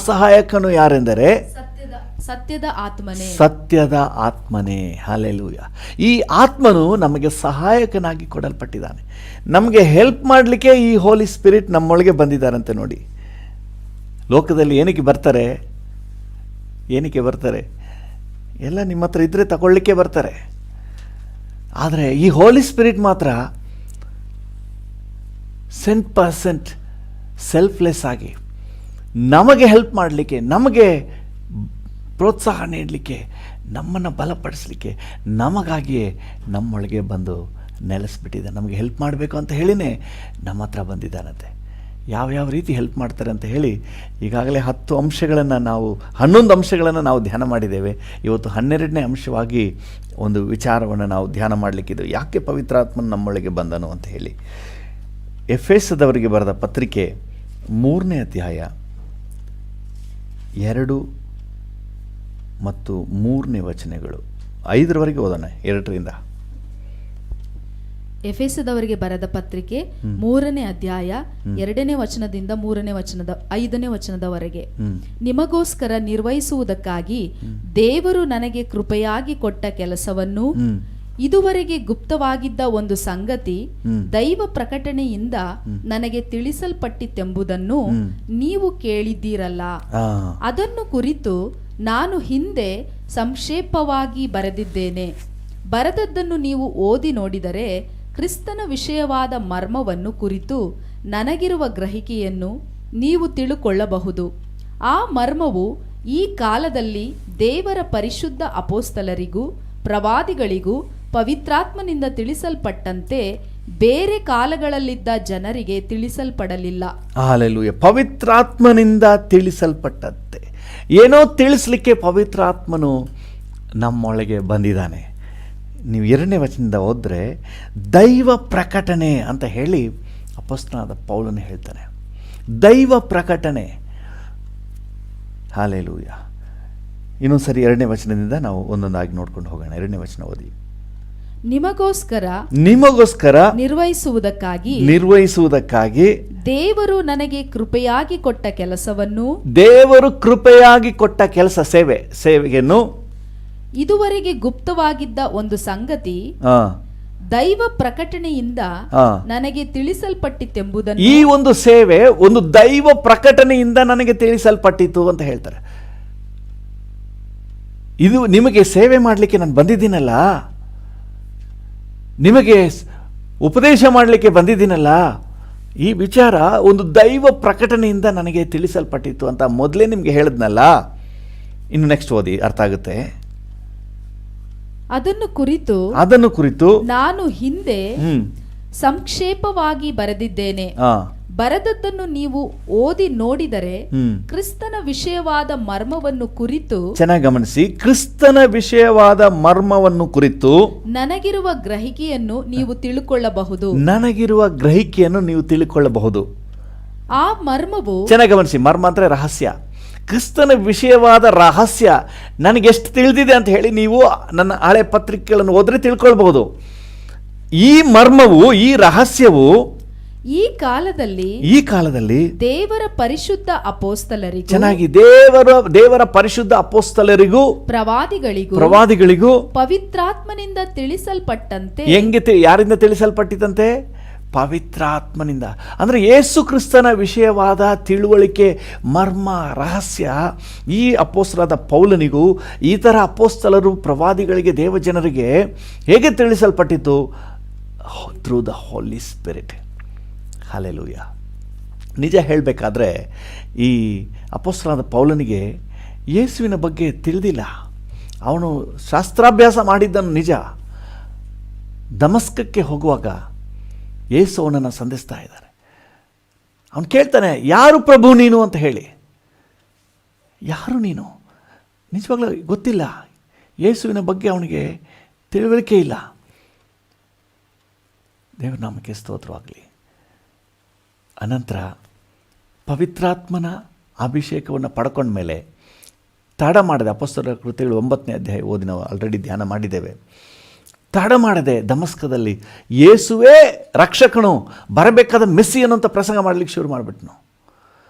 ಸಹಾಯಕನು ಯಾರೆಂದರೆ ಸತ್ಯದ ಆತ್ಮನೇ. ಸತ್ಯದ ಆತ್ಮನೇ. ಹಲ್ಲೆಲೂಯ. ಈ ಆತ್ಮನು ನಮಗೆ ಸಹಾಯಕನಾಗಿ ಕೊಡಲ್ಪಟ್ಟಿದ್ದಾನೆ. ನಮಗೆ ಹೆಲ್ಪ್ ಮಾಡಲಿಕ್ಕೆ ಈ ಹೋಲಿ ಸ್ಪಿರಿಟ್ ನಮ್ಮೊಳಗೆ ಬಂದಿದ್ದಾರಂತೆ. ನೋಡಿ, ಲೋಕದಲ್ಲಿ ಏನಕ್ಕೆ ಬರ್ತಾರೆ ಎಲ್ಲ ನಿಮ್ಮ ಹತ್ರ ಇದ್ದರೆ ತಗೊಳ್ಳಿಕ್ಕೆ ಬರ್ತಾರೆ. ಆದರೆ ಈ ಹೋಲಿ ಸ್ಪಿರಿಟ್ ಮಾತ್ರ 100% ಸೆಲ್ಫ್ಲೆಸ್ ಆಗಿ ನಮಗೆ ಹೆಲ್ಪ್ ಮಾಡಲಿಕ್ಕೆ, ನಮಗೆ ಪ್ರೋತ್ಸಾಹ ನೀಡಲಿಕ್ಕೆ, ನಮ್ಮನ್ನು ಬಲಪಡಿಸಲಿಕ್ಕೆ, ನಮಗಾಗಿಯೇ ನಮ್ಮೊಳಗೆ ಬಂದು ನೆಲೆಸ್ಬಿಟ್ಟಿದೆ. ನಮಗೆ ಹೆಲ್ಪ್ ಮಾಡಬೇಕು ಅಂತ ಹೇಳಿನೇ ನಮ್ಮ ಹತ್ರ ಬಂದಿದ್ದಾನಂತೆ. ಯಾವ್ಯಾವ ರೀತಿ ಹೆಲ್ಪ್ ಮಾಡ್ತಾರೆ ಅಂತ ಹೇಳಿ ಈಗಾಗಲೇ 11 ಅಂಶಗಳನ್ನು ನಾವು ಧ್ಯಾನ ಮಾಡಿದ್ದೇವೆ. ಇವತ್ತು 12ನೇ ಅಂಶವಾಗಿ ಒಂದು ವಿಚಾರವನ್ನು ನಾವು ಧ್ಯಾನ ಮಾಡಲಿಕ್ಕಿದ್ದು, ಯಾಕೆ ಪವಿತ್ರಾತ್ಮನ ನಮ್ಮೊಳಗೆ ಬಂದನು ಅಂತ ಹೇಳಿ. ಎಫೆಸದವರಿಗೆ ಬರೆದ ಪತ್ರಿಕೆ 3ನೇ ಅಧ್ಯಾಯ 2 ಮತ್ತು 3ನೇ ವಚನಗಳು. 5ರವರೆಗೆ ಓದೋಣ. 2ರಿಂದ. ಎಫೆಸದವರಿಗೆ ಬರೆದ ಪತ್ರಿಕೆ 3ನೇ ಅಧ್ಯಾಯ 2ನೇ ವಚನದಿಂದ 5ನೇ ವಚನದವರೆಗೆ. ನಿಮಗೋಸ್ಕರ ನಿರ್ವಹಿಸುವುದಕ್ಕಾಗಿ ದೇವರು ನನಗೆ ಕೃಪೆಯಾಗಿ ಕೊಟ್ಟ ಕೆಲಸವನ್ನು, ಇದುವರೆಗೆ ಗುಪ್ತವಾಗಿದ್ದ ಒಂದು ಸಂಗತಿ ದೈವ ಪ್ರಕಟಣೆಯಿಂದ ನನಗೆ ತಿಳಿಸಲ್ಪಟ್ಟಿತೆಂಬುದನ್ನು ನೀವು ಕೇಳಿದ್ದೀರಲ್ಲ. ಅದನ್ನು ಕುರಿತು ನಾನು ಹಿಂದೆ ಸಂಕ್ಷೇಪವಾಗಿ ಬರೆದಿದ್ದೇನೆ. ಬರೆದದ್ದನ್ನು ನೀವು ಓದಿ ನೋಡಿದರೆ ಕ್ರಿಸ್ತನ ವಿಷಯವಾದ ಮರ್ಮವನ್ನು ಕುರಿತು ನನಗಿರುವ ಗ್ರಹಿಕೆಯನ್ನು ನೀವು ತಿಳುಕೊಳ್ಳಬಹುದು. ಆ ಮರ್ಮವು ಈ ಕಾಲದಲ್ಲಿ ದೇವರ ಪರಿಶುದ್ಧ ಅಪೋಸ್ತಲರಿಗೂ ಪ್ರವಾದಿಗಳಿಗೂ ಪವಿತ್ರಾತ್ಮನಿಂದ ತಿಳಿಸಲ್ಪಟ್ಟಂತೆ ಬೇರೆ ಕಾಲಗಳಲ್ಲಿದ್ದ ಜನರಿಗೆ ತಿಳಿಸಲ್ಪಡಲಿಲ್ಲ. ಹಲ್ಲೆಲೂಯಾ. ಪವಿತ್ರಾತ್ಮನಿಂದ ತಿಳಿಸಲ್ಪಟ್ಟಂತೆ ಏನೋ ತಿಳಿಸ್ಲಿಕ್ಕೆ ಪವಿತ್ರಾತ್ಮನು ನಮ್ಮೊಳಗೆ ಬಂದಿದ್ದಾನೆ. ನೀವು 2ನೇ ವಚನದಿಂದ ಹೋದರೆ ದೈವ ಪ್ರಕಟಣೆ ಅಂತ ಹೇಳಿ ಅಪೊಸ್ತಲನಾದ ಪೌಲನು ಹೇಳ್ತಾನೆ. ದೈವ ಪ್ರಕಟಣೆ. ಹಲ್ಲೆಲೂಯಾ. ಇನ್ನೊಂದು ಸರಿ 2ನೇ ವಚನದಿಂದ ನಾವು ಒಂದೊಂದಾಗಿ ನೋಡ್ಕೊಂಡು ಹೋಗೋಣ. 2ನೇ ವಚನ ಓದಿ. ನಿಮಗೋಸ್ಕರ ನಿರ್ವಹಿಸುವುದಕ್ಕಾಗಿ ದೇವರು ನನಗೆ ಕೃಪೆಯಾಗಿ ಕೊಟ್ಟ ಕೆಲಸವನ್ನು, ದೇವರು ಕೃಪೆಯಾಗಿ ಕೊಟ್ಟ ಕೆಲಸ, ಸೇವೆಯನ್ನು, ಇದುವರೆಗೆ ಗುಪ್ತವಾಗಿದ್ದ ಒಂದು ಸಂಗತಿ ದೈವ ಪ್ರಕಟಣೆಯಿಂದ ನನಗೆ ತಿಳಿಸಲ್ಪಟ್ಟಿತೆಂಬುದನ್ನು, ಈ ಒಂದು ಸೇವೆ ಒಂದು ದೈವ ಪ್ರಕಟಣೆಯಿಂದ ನನಗೆ ತಿಳಿಸಲ್ಪಟ್ಟಿತು ಅಂತ ಹೇಳ್ತಾರೆ. ಇದು ನಿಮಗೆ ಸೇವೆ ಮಾಡಲಿಕ್ಕೆ ನಾನು ಬಂದಿದ್ದೀನಲ್ಲ, ನಿಮಗೆ ಉಪದೇಶ ಮಾಡಲಿಕ್ಕೆ ಬಂದಿದ್ದೀನಲ್ಲ, ಈ ವಿಚಾರ ಒಂದು ದೈವ ಪ್ರಕಟಣೆಯಿಂದ ನನಗೆ ತಿಳಿಸಲ್ಪಟ್ಟಿತ್ತು ಅಂತ ಮೊದಲೇ ನಿಮಗೆ ಹೇಳಿದ್ನಲ್ಲ. ಇನ್ನು ನೆಕ್ಸ್ಟ್ ಓದಿ, ಅರ್ಥ ಆಗುತ್ತೆ. ಅದನ್ನು ಕುರಿತು ನಾನು ಹಿಂದೆ ಸಂಕ್ಷೇಪವಾಗಿ ಬರೆದಿದ್ದೇನೆ. ಬರೆದದ್ದನ್ನು ನೀವು ಓದಿ ನೋಡಿದರೆ ಕ್ರಿಸ್ತನ ವಿಷಯವಾದ ಮರ್ಮವನ್ನು ಕುರಿತು, ಚೆನ್ನಾಗಿ ಗಮನಿಸಿ, ಕ್ರಿಸ್ತನ ವಿಷಯವಾದ ಮರ್ಮವನ್ನು ಕುರಿತು ನನಗಿರುವ ಗ್ರಹಿಕೆಯನ್ನು ನೀವು ತಿಳುಕೊಳ್ಳಬಹುದು. ಆ ಮರ್ಮವು, ಚೆನ್ನಾಗಿ ಗಮನಿಸಿ, ಮರ್ಮ ಅಂದ್ರೆ ರಹಸ್ಯ. ಕ್ರಿಸ್ತನ ವಿಷಯವಾದ ರಹಸ್ಯ ನನಗೆಷ್ಟು ತಿಳಿದಿದೆ ಅಂತ ಹೇಳಿ ನೀವು ನನ್ನ ಹಳೆ ಪತ್ರಿಕೆಗಳನ್ನು ಓದ್ರೆ ತಿಳ್ಕೊಳ್ಬಹುದು. ಈ ಮರ್ಮವು, ಈ ರಹಸ್ಯವು ಈ ಕಾಲದಲ್ಲಿ ದೇವರ ಪರಿಶುದ್ಧ ಅಪೋಸ್ತಲರಿಗೂ, ಚೆನ್ನಾಗಿ, ದೇವರ ಪರಿಶುದ್ಧ ಅಪೋಸ್ತಲರಿಗೂ ಪ್ರವಾದಿಗಳಿಗೂ ಪವಿತ್ರಾತ್ಮನಿಂದ ತಿಳಿಸಲ್ಪಟ್ಟಂತೆ. ಯಾರಿಂದ ತಿಳಿಸಲ್ಪಟ್ಟಿತಂತೆ? ಪವಿತ್ರಾತ್ಮನಿಂದ. ಅಂದರೆ ಯೇಸು ಕ್ರಿಸ್ತನ ವಿಷಯವಾದ ತಿಳುವಳಿಕೆ, ಮರ್ಮ, ರಹಸ್ಯ ಈ ಅಪೋಸ್ತಲರಾದ ಪೌಲನಿಗೂ ಈ ಥರ ಅಪೋಸ್ತಲರು ಪ್ರವಾದಿಗಳಿಗೆ, ದೇವಜನರಿಗೆ ಹೇಗೆ ತಿಳಿಸಲ್ಪಟ್ಟಿತು? Through the Holi spirit. Hallelujah. ನಿಜ ಹೇಳಬೇಕಾದ್ರೆ ಈ ಅಪೊಸ್ತಲನಾದ ಪೌಲನಿಗೆ ಯೇಸುವಿನ ಬಗ್ಗೆ ತಿಳಿದಿಲ್ಲ. ಅವನು ಶಾಸ್ತ್ರಾಭ್ಯಾಸ ಮಾಡಿದ್ದನು ನಿಜ. ದಮಸ್ಕಕ್ಕೆ ಹೋಗುವಾಗ ಯೇಸು ಅವನನ್ನು ಸಂಧಿಸ್ತಾ ಇದ್ದಾರೆ. ಅವನು ಕೇಳ್ತಾನೆ, ಯಾರು ಪ್ರಭು ನೀನು ಅಂತ ಹೇಳಿ. ಯಾರು ನೀನು? ನಿಜವಾಗ್ಲೂ ಗೊತ್ತಿಲ್ಲ. ಯೇಸುವಿನ ಬಗ್ಗೆ ಅವನಿಗೆ ತಿಳುವಳಿಕೆ ಇಲ್ಲ. ದೇವರ ನಾಮಕ್ಕೆ ಸ್ತೋತ್ರವಾಗಲಿ. ಅನಂತರ ಪವಿತ್ರಾತ್ಮನ ಅಭಿಷೇಕವನ್ನು ಪಡ್ಕೊಂಡ ಮೇಲೆ ತಡ ಮಾಡದೆ, ಅಪೊಸ್ತಲರ ಕೃತ್ಯಗಳು 9ನೇ ಅಧ್ಯಾಯ ಓದಿ ನಾವು ಆಲ್ರೆಡಿ ಧ್ಯಾನ ಮಾಡಿದ್ದೇವೆ. ತಡ ಮಾಡದೆ ದಮಸ್ಕದಲ್ಲಿ ಯೇಸುವೇ ರಕ್ಷಕನು, ಬರಬೇಕಾದ ಮೆಸ್ಸಿಯನು ಅಂತ ಪ್ರಸಂಗ ಮಾಡಲಿಕ್ಕೆ ಶುರು ಮಾಡಿಬಿಟ್ನು.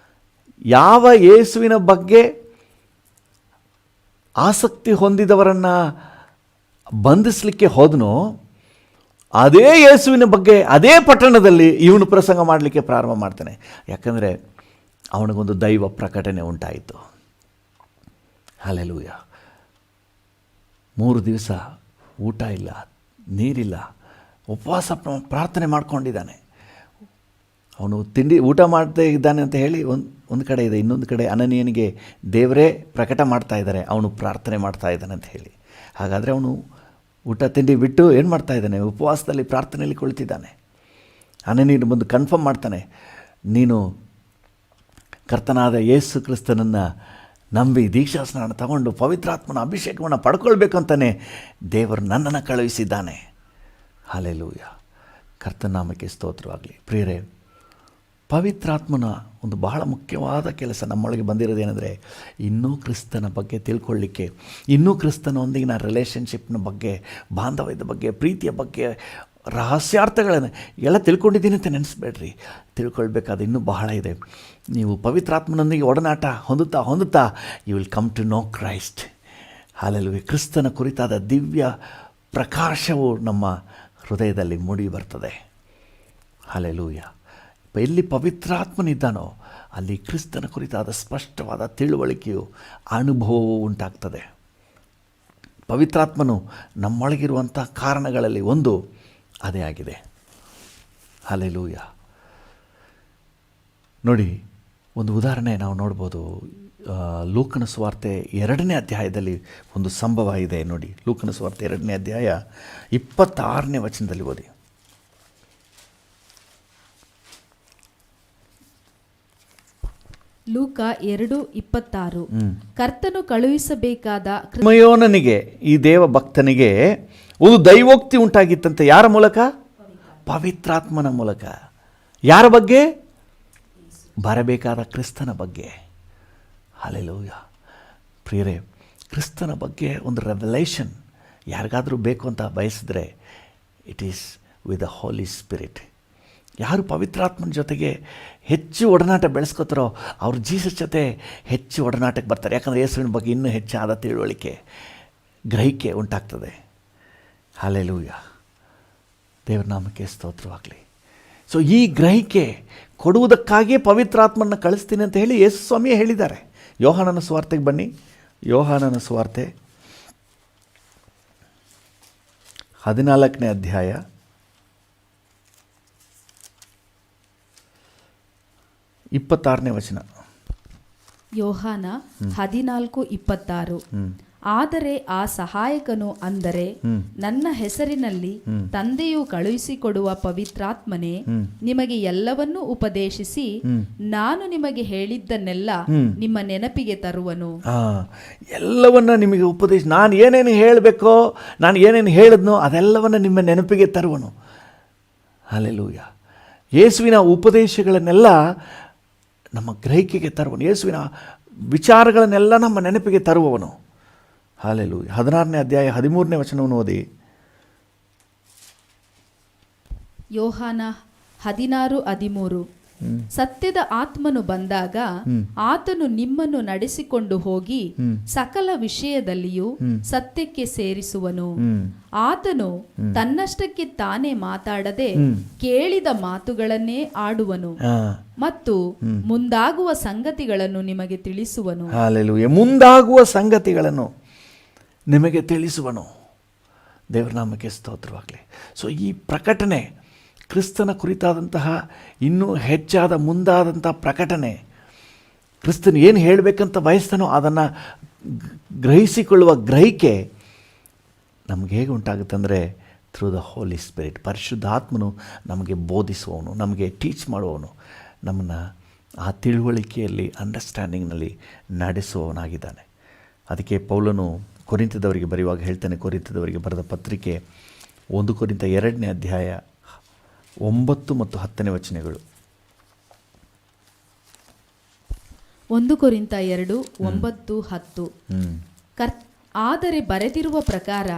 ಯಾವ ಯೇಸುವಿನ ಬಗ್ಗೆ ಆಸಕ್ತಿ ಹೊಂದಿದವರನ್ನು ಬಂಧಿಸಲಿಕ್ಕೆ ಹೋದನೋ ಅದೇ ಯೇಸುವಿನ ಬಗ್ಗೆ ಅದೇ ಪಟ್ಟಣದಲ್ಲಿ ಇವನು ಪ್ರಸಂಗ ಮಾಡಲಿಕ್ಕೆ ಪ್ರಾರಂಭ ಮಾಡ್ತಾನೆ. ಯಾಕಂದರೆ ಅವನಿಗೊಂದು ದೈವ ಪ್ರಕಟಣೆ ಉಂಟಾಯಿತು. ಹಲ್ಲೆಲೂಯಾ. 3 ದಿವಸ ಊಟ ಇಲ್ಲ, ನೀರಿಲ್ಲ, ಉಪವಾಸ ಪ್ರಾರ್ಥನೆ ಮಾಡ್ಕೊಂಡಿದ್ದಾನೆ. ಅವನು ಊಟ ಮಾಡ್ತಾ ಇದ್ದಾನೆ ಅಂತ ಹೇಳಿ ಒಂದು ಕಡೆ ಇದೆ, ಇನ್ನೊಂದು ಕಡೆ ಅನನೀಯನಿಗೆ ದೇವರೇ ಪ್ರಕಟ ಮಾಡ್ತಾ ಇದ್ದಾರೆ, ಅವನು ಪ್ರಾರ್ಥನೆ ಮಾಡ್ತಾ ಇದ್ದಾನೆ ಅಂತ ಹೇಳಿ. ಹಾಗಾದರೆ ಅವನು ಊಟ ತಿಂಡಿ ಬಿಟ್ಟು ಏನು ಮಾಡ್ತಾ ಇದ್ದಾನೆ? ಉಪವಾಸದಲ್ಲಿ ಪ್ರಾರ್ಥನೆಯಲ್ಲಿ ಕುಳಿತಿದ್ದಾನೆ. ಅನನೀಯನು ಬಂದು ಕನ್ಫರ್ಮ್ ಮಾಡ್ತಾನೆ, ನೀನು ಕರ್ತನಾದ ಯೇಸು ಕ್ರಿಸ್ತನನ್ನು ನಂಬಿ ದೀಕ್ಷಾ ಸ್ನಾನ ತಗೊಂಡು ಪವಿತ್ರಾತ್ಮನ ಅಭಿಷೇಕವನ್ನು ಪಡ್ಕೊಳ್ಬೇಕಂತಾನೆ ದೇವರು ನನ್ನನ್ನು ಕಳುಹಿಸಿದ್ದಾನೆ. ಹಲ್ಲೆಲೂಯಾ. ಕರ್ತನಾಮಕ್ಕೆ ಸ್ತೋತ್ರವಾಗಲಿ. ಪ್ರಿಯರೇ, ಪವಿತ್ರಾತ್ಮನ ಒಂದು ಬಹಳ ಮುಖ್ಯವಾದ ಕೆಲಸ ನಮ್ಮೊಳಗೆ ಬಂದಿರೋದೇನೆಂದರೆ, ಇನ್ನೂ ಕ್ರಿಸ್ತನ ಬಗ್ಗೆ ತಿಳ್ಕೊಳ್ಳಿಕ್ಕೆ, ಇನ್ನೂ ಕ್ರಿಸ್ತನೊಂದಿಗಿನ ರಿಲೇಷನ್ಶಿಪ್ನ ಬಗ್ಗೆ, ಬಾಂಧವ್ಯದ ಬಗ್ಗೆ, ಪ್ರೀತಿಯ ಬಗ್ಗೆ, ರಹಸ್ಯಾರ್ಥಗಳನ್ನು ಎಲ್ಲ ತಿಳ್ಕೊಂಡಿದ್ದೀನಿ ಅಂತ ನೆನೆಸ್ಬೇಡ್ರಿ. ತಿಳ್ಕೊಳ್ಬೇಕಾದ ಇನ್ನೂ ಬಹಳ ಇದೆ. ನೀವು ಪವಿತ್ರಾತ್ಮನೊಂದಿಗೆ ಒಡನಾಟ ಹೊಂದುತ್ತಾ you will come to know Christ. Hallelujah. ಕ್ರಿಸ್ತನ ಕುರಿತಾದ ದಿವ್ಯ ಪ್ರಕಾಶವು ನಮ್ಮ ಹೃದಯದಲ್ಲಿ ಮೂಡಿ ಬರ್ತದೆ. ಹಲ್ಲೆಲೂಯಾ. ಎಲ್ಲಿ ಪವಿತ್ರಾತ್ಮನಿದ್ದಾನೋ ಅಲ್ಲಿ ಕ್ರಿಸ್ತನ ಕುರಿತಾದ ಸ್ಪಷ್ಟವಾದ ತಿಳುವಳಿಕೆಯು, ಅನುಭವವು ಉಂಟಾಗ್ತದೆ. ಪವಿತ್ರಾತ್ಮನು ನಮ್ಮೊಳಗಿರುವಂಥ ಕಾರಣಗಳಲ್ಲಿ ಒಂದು ಅದೇ ಆಗಿದೆ. ಹಲ್ಲೆಲೂಯಾ. ನೋಡಿ, ಒಂದು ಉದಾಹರಣೆ ನಾವು ನೋಡ್ಬೋದು. ಲೂಕನ ಸುವಾರ್ತೆ 2ನೇ ಅಧ್ಯಾಯದಲ್ಲಿ ಒಂದು ಸಂಭವ ಇದೆ ನೋಡಿ. ಲೂಕನ ಸುವಾರ್ತೆ 2ನೇ ಅಧ್ಯಾಯ 26ನೇ ವಚನದಲ್ಲಿ ಓದಿ. ಲೂಕ 2:26. ಕರ್ತನು ಕಳುಹಿಸಬೇಕಾದ ಸಿಮೆಯೋನನಿಗೆ, ಈ ದೇವ ಭಕ್ತನಿಗೆ ಒಂದು ದೈವೋಕ್ತಿ ಉಂಟಾಗಿತ್ತಂತೆ. ಯಾರ ಮೂಲಕ? ಪವಿತ್ರಾತ್ಮನ ಮೂಲಕ. ಯಾರ ಬಗ್ಗೆ? ಬರಬೇಕಾದ ಕ್ರಿಸ್ತನ ಬಗ್ಗೆ. ಹಲ್ಲೆಲೂಯಾ. ಪ್ರಿಯರೇ, ಕ್ರಿಸ್ತನ ಬಗ್ಗೆ ಒಂದು ರೆವಲೇಷನ್ ಯಾರಿಗಾದರೂ ಬೇಕು ಅಂತ ಬಯಸಿದ್ರೆ it is with the Holi Spirit. ಯಾರು ಪವಿತ್ರಾತ್ಮನ ಜೊತೆಗೆ ಹೆಚ್ಚು ಒಡನಾಟ ಬೆಳೆಸ್ಕೋತಾರೋ ಅವರು ಜೀಸಸ್ ಜೊತೆ ಹೆಚ್ಚು ಒಡನಾಟಕ್ಕೆ ಬರ್ತಾರೆ. ಯಾಕಂದರೆ ಯೇಸುವಿನ ಬಗ್ಗೆ ಇನ್ನೂ ಹೆಚ್ಚಾದ ತಿಳುವಳಿಕೆ, ಗ್ರಹಿಕೆ ಉಂಟಾಗ್ತದೆ. ಹಲ್ಲೆಲೂಯಾ. ದೇವರ ನಾಮಕ್ಕೆ ಸ್ತೋತ್ರವಾಗಲಿ. ಸೊ ಈ ಗ್ರಹಿಕೆ ಕೊಡುವುದಕ್ಕಾಗಿಯೇ ಪವಿತ್ರಾತ್ಮನ ಕಳಿಸ್ತೀನಿ ಅಂತ ಹೇಳಿ ಯೇಸು ಸ್ವಾಮಿಯೇ ಹೇಳಿದ್ದಾರೆ. ಯೋಹಾನನ ಸುವಾರ್ತೆಗೆ ಬನ್ನಿ. ಯೋಹಾನನ ಸುವಾರ್ತೆ 14ನೇ ಅಧ್ಯಾಯ 26ನೇ ವಚನ. ಯೋಹಾನ 14:26. ಆದರೆ ಆ ಸಹಾಯಕನು, ಅಂದರೆ ನನ್ನ ಹೆಸರಿನಲ್ಲಿ ತಂದೆಯು ಕಳುಹಿಸಿಕೊಡುವ ಪವಿತ್ರಾತ್ಮನೇ, ನಿಮಗೆ ಎಲ್ಲವನ್ನೂ ಉಪದೇಶಿಸಿ ನಾನು ನಿಮಗೆ ಹೇಳಿದ್ದನ್ನೆಲ್ಲ ನಿಮ್ಮ ನೆನಪಿಗೆ ತರುವನು. ಎಲ್ಲವನ್ನ ನಿಮಗೆ ಉಪದೇಶ, ನಾನು ಏನೇನು ಹೇಳಬೇಕೋ, ನಾನು ಏನೇನು ಹೇಳಿದ್ನೋ ಅದೆಲ್ಲವನ್ನ ನಿಮ್ಮ ನೆನಪಿಗೆ ತರುವನು. ಹಲ್ಲೆಲೂಯಾ. ಯೇಸುವಿನ ಉಪದೇಶಗಳನ್ನೆಲ್ಲ ನಮ್ಮ ಗ್ರಹಿಕೆಗೆ ತರುವನು. ಯೇಸುವಿನ ವಿಚಾರಗಳನ್ನೆಲ್ಲ ನಮ್ಮ ನೆನಪಿಗೆ ತರುವವನು. ಹಲ್ಲೆಲೂಯಾ. 16ನೇ ಅಧ್ಯಾಯ 13ನೇ ವಚನವನ್ನು ಓದಿ. ಯೋಹಾನ 16:13. ಸತ್ಯದ ಆತ್ಮನು ಬಂದಾಗ ಆತನು ನಿಮ್ಮನ್ನು ನಡೆಸಿಕೊಂಡು ಹೋಗಿ ಸಕಲ ವಿಷಯದಲ್ಲಿಯೂ ಸತ್ಯಕ್ಕೆ ಸೇರಿಸುವನು. ಆತನು ತನ್ನಷ್ಟಕ್ಕೆ ತಾನೇ ಮಾತಾಡದೆ ಕೇಳಿದ ಮಾತುಗಳನ್ನೇ ಆಡುವನು ಮತ್ತು ಮುಂದಾಗುವ ಸಂಗತಿಗಳನ್ನು ನಿಮಗೆ ತಿಳಿಸುವನು. ಹಲ್ಲೆಲೂಯಾ. ಮುಂದಾಗುವ ಸಂಗತಿಗಳನ್ನು ನಿಮಗೆ ತಿಳಿಸುವನು. ದೇವರ ನಾಮಕ್ಕೆ ಸ್ತೋತ್ರವಾಗಲಿ. ಸೊ ಈ ಪ್ರಕಟಣೆ, ಕ್ರಿಸ್ತನ ಕುರಿತಾದಂತಹ ಇನ್ನೂ ಹೆಚ್ಚಾದ ಮುಂದಾದಂಥ ಪ್ರಕಟಣೆ, ಕ್ರಿಸ್ತನು ಏನು ಹೇಳಬೇಕಂತ ಬಯಸ್ತಾನೋ ಅದನ್ನು ಗ್ರಹಿಸಿಕೊಳ್ಳುವ ಗ್ರಹಿಕೆ ನಮಗೆ ಹೇಗೆ ಉಂಟಾಗುತ್ತೆ ಅಂದರೆ ಥ್ರೂ ದ ಹೋಲಿ ಸ್ಪಿರಿಟ್. ಪರಿಶುದ್ಧಾತ್ಮನು ನಮಗೆ ಬೋಧಿಸುವವನು, ನಮಗೆ ಟೀಚ್ ಮಾಡುವವನು, ನಮ್ಮನ್ನು ಆ ತಿಳುವಳಿಕೆಯಲ್ಲಿ, ಅಂಡರ್ಸ್ಟ್ಯಾಂಡಿಂಗ್ನಲ್ಲಿ ನಡೆಸುವವನಾಗಿದ್ದಾನೆ. ಅದಕ್ಕೆ ಪೌಲನು ಕೊರಿಂಥದವರಿಗೆ ಬರೆಯುವಾಗ ಹೇಳ್ತಾನೆ, ಕೊರಿಂಥದವರಿಗೆ ಬರೆದ ಪತ್ರಿಕೆ 1 ಕೊರಿಂಥ 2ನೇ ಅಧ್ಯಾಯ 9 ಮತ್ತು 10ನೇ ವಚನಗಳು. 1 ಕೊರಿಂಥ 2:9-10. ಆದರೆ ಬರೆದಿರುವ ಪ್ರಕಾರ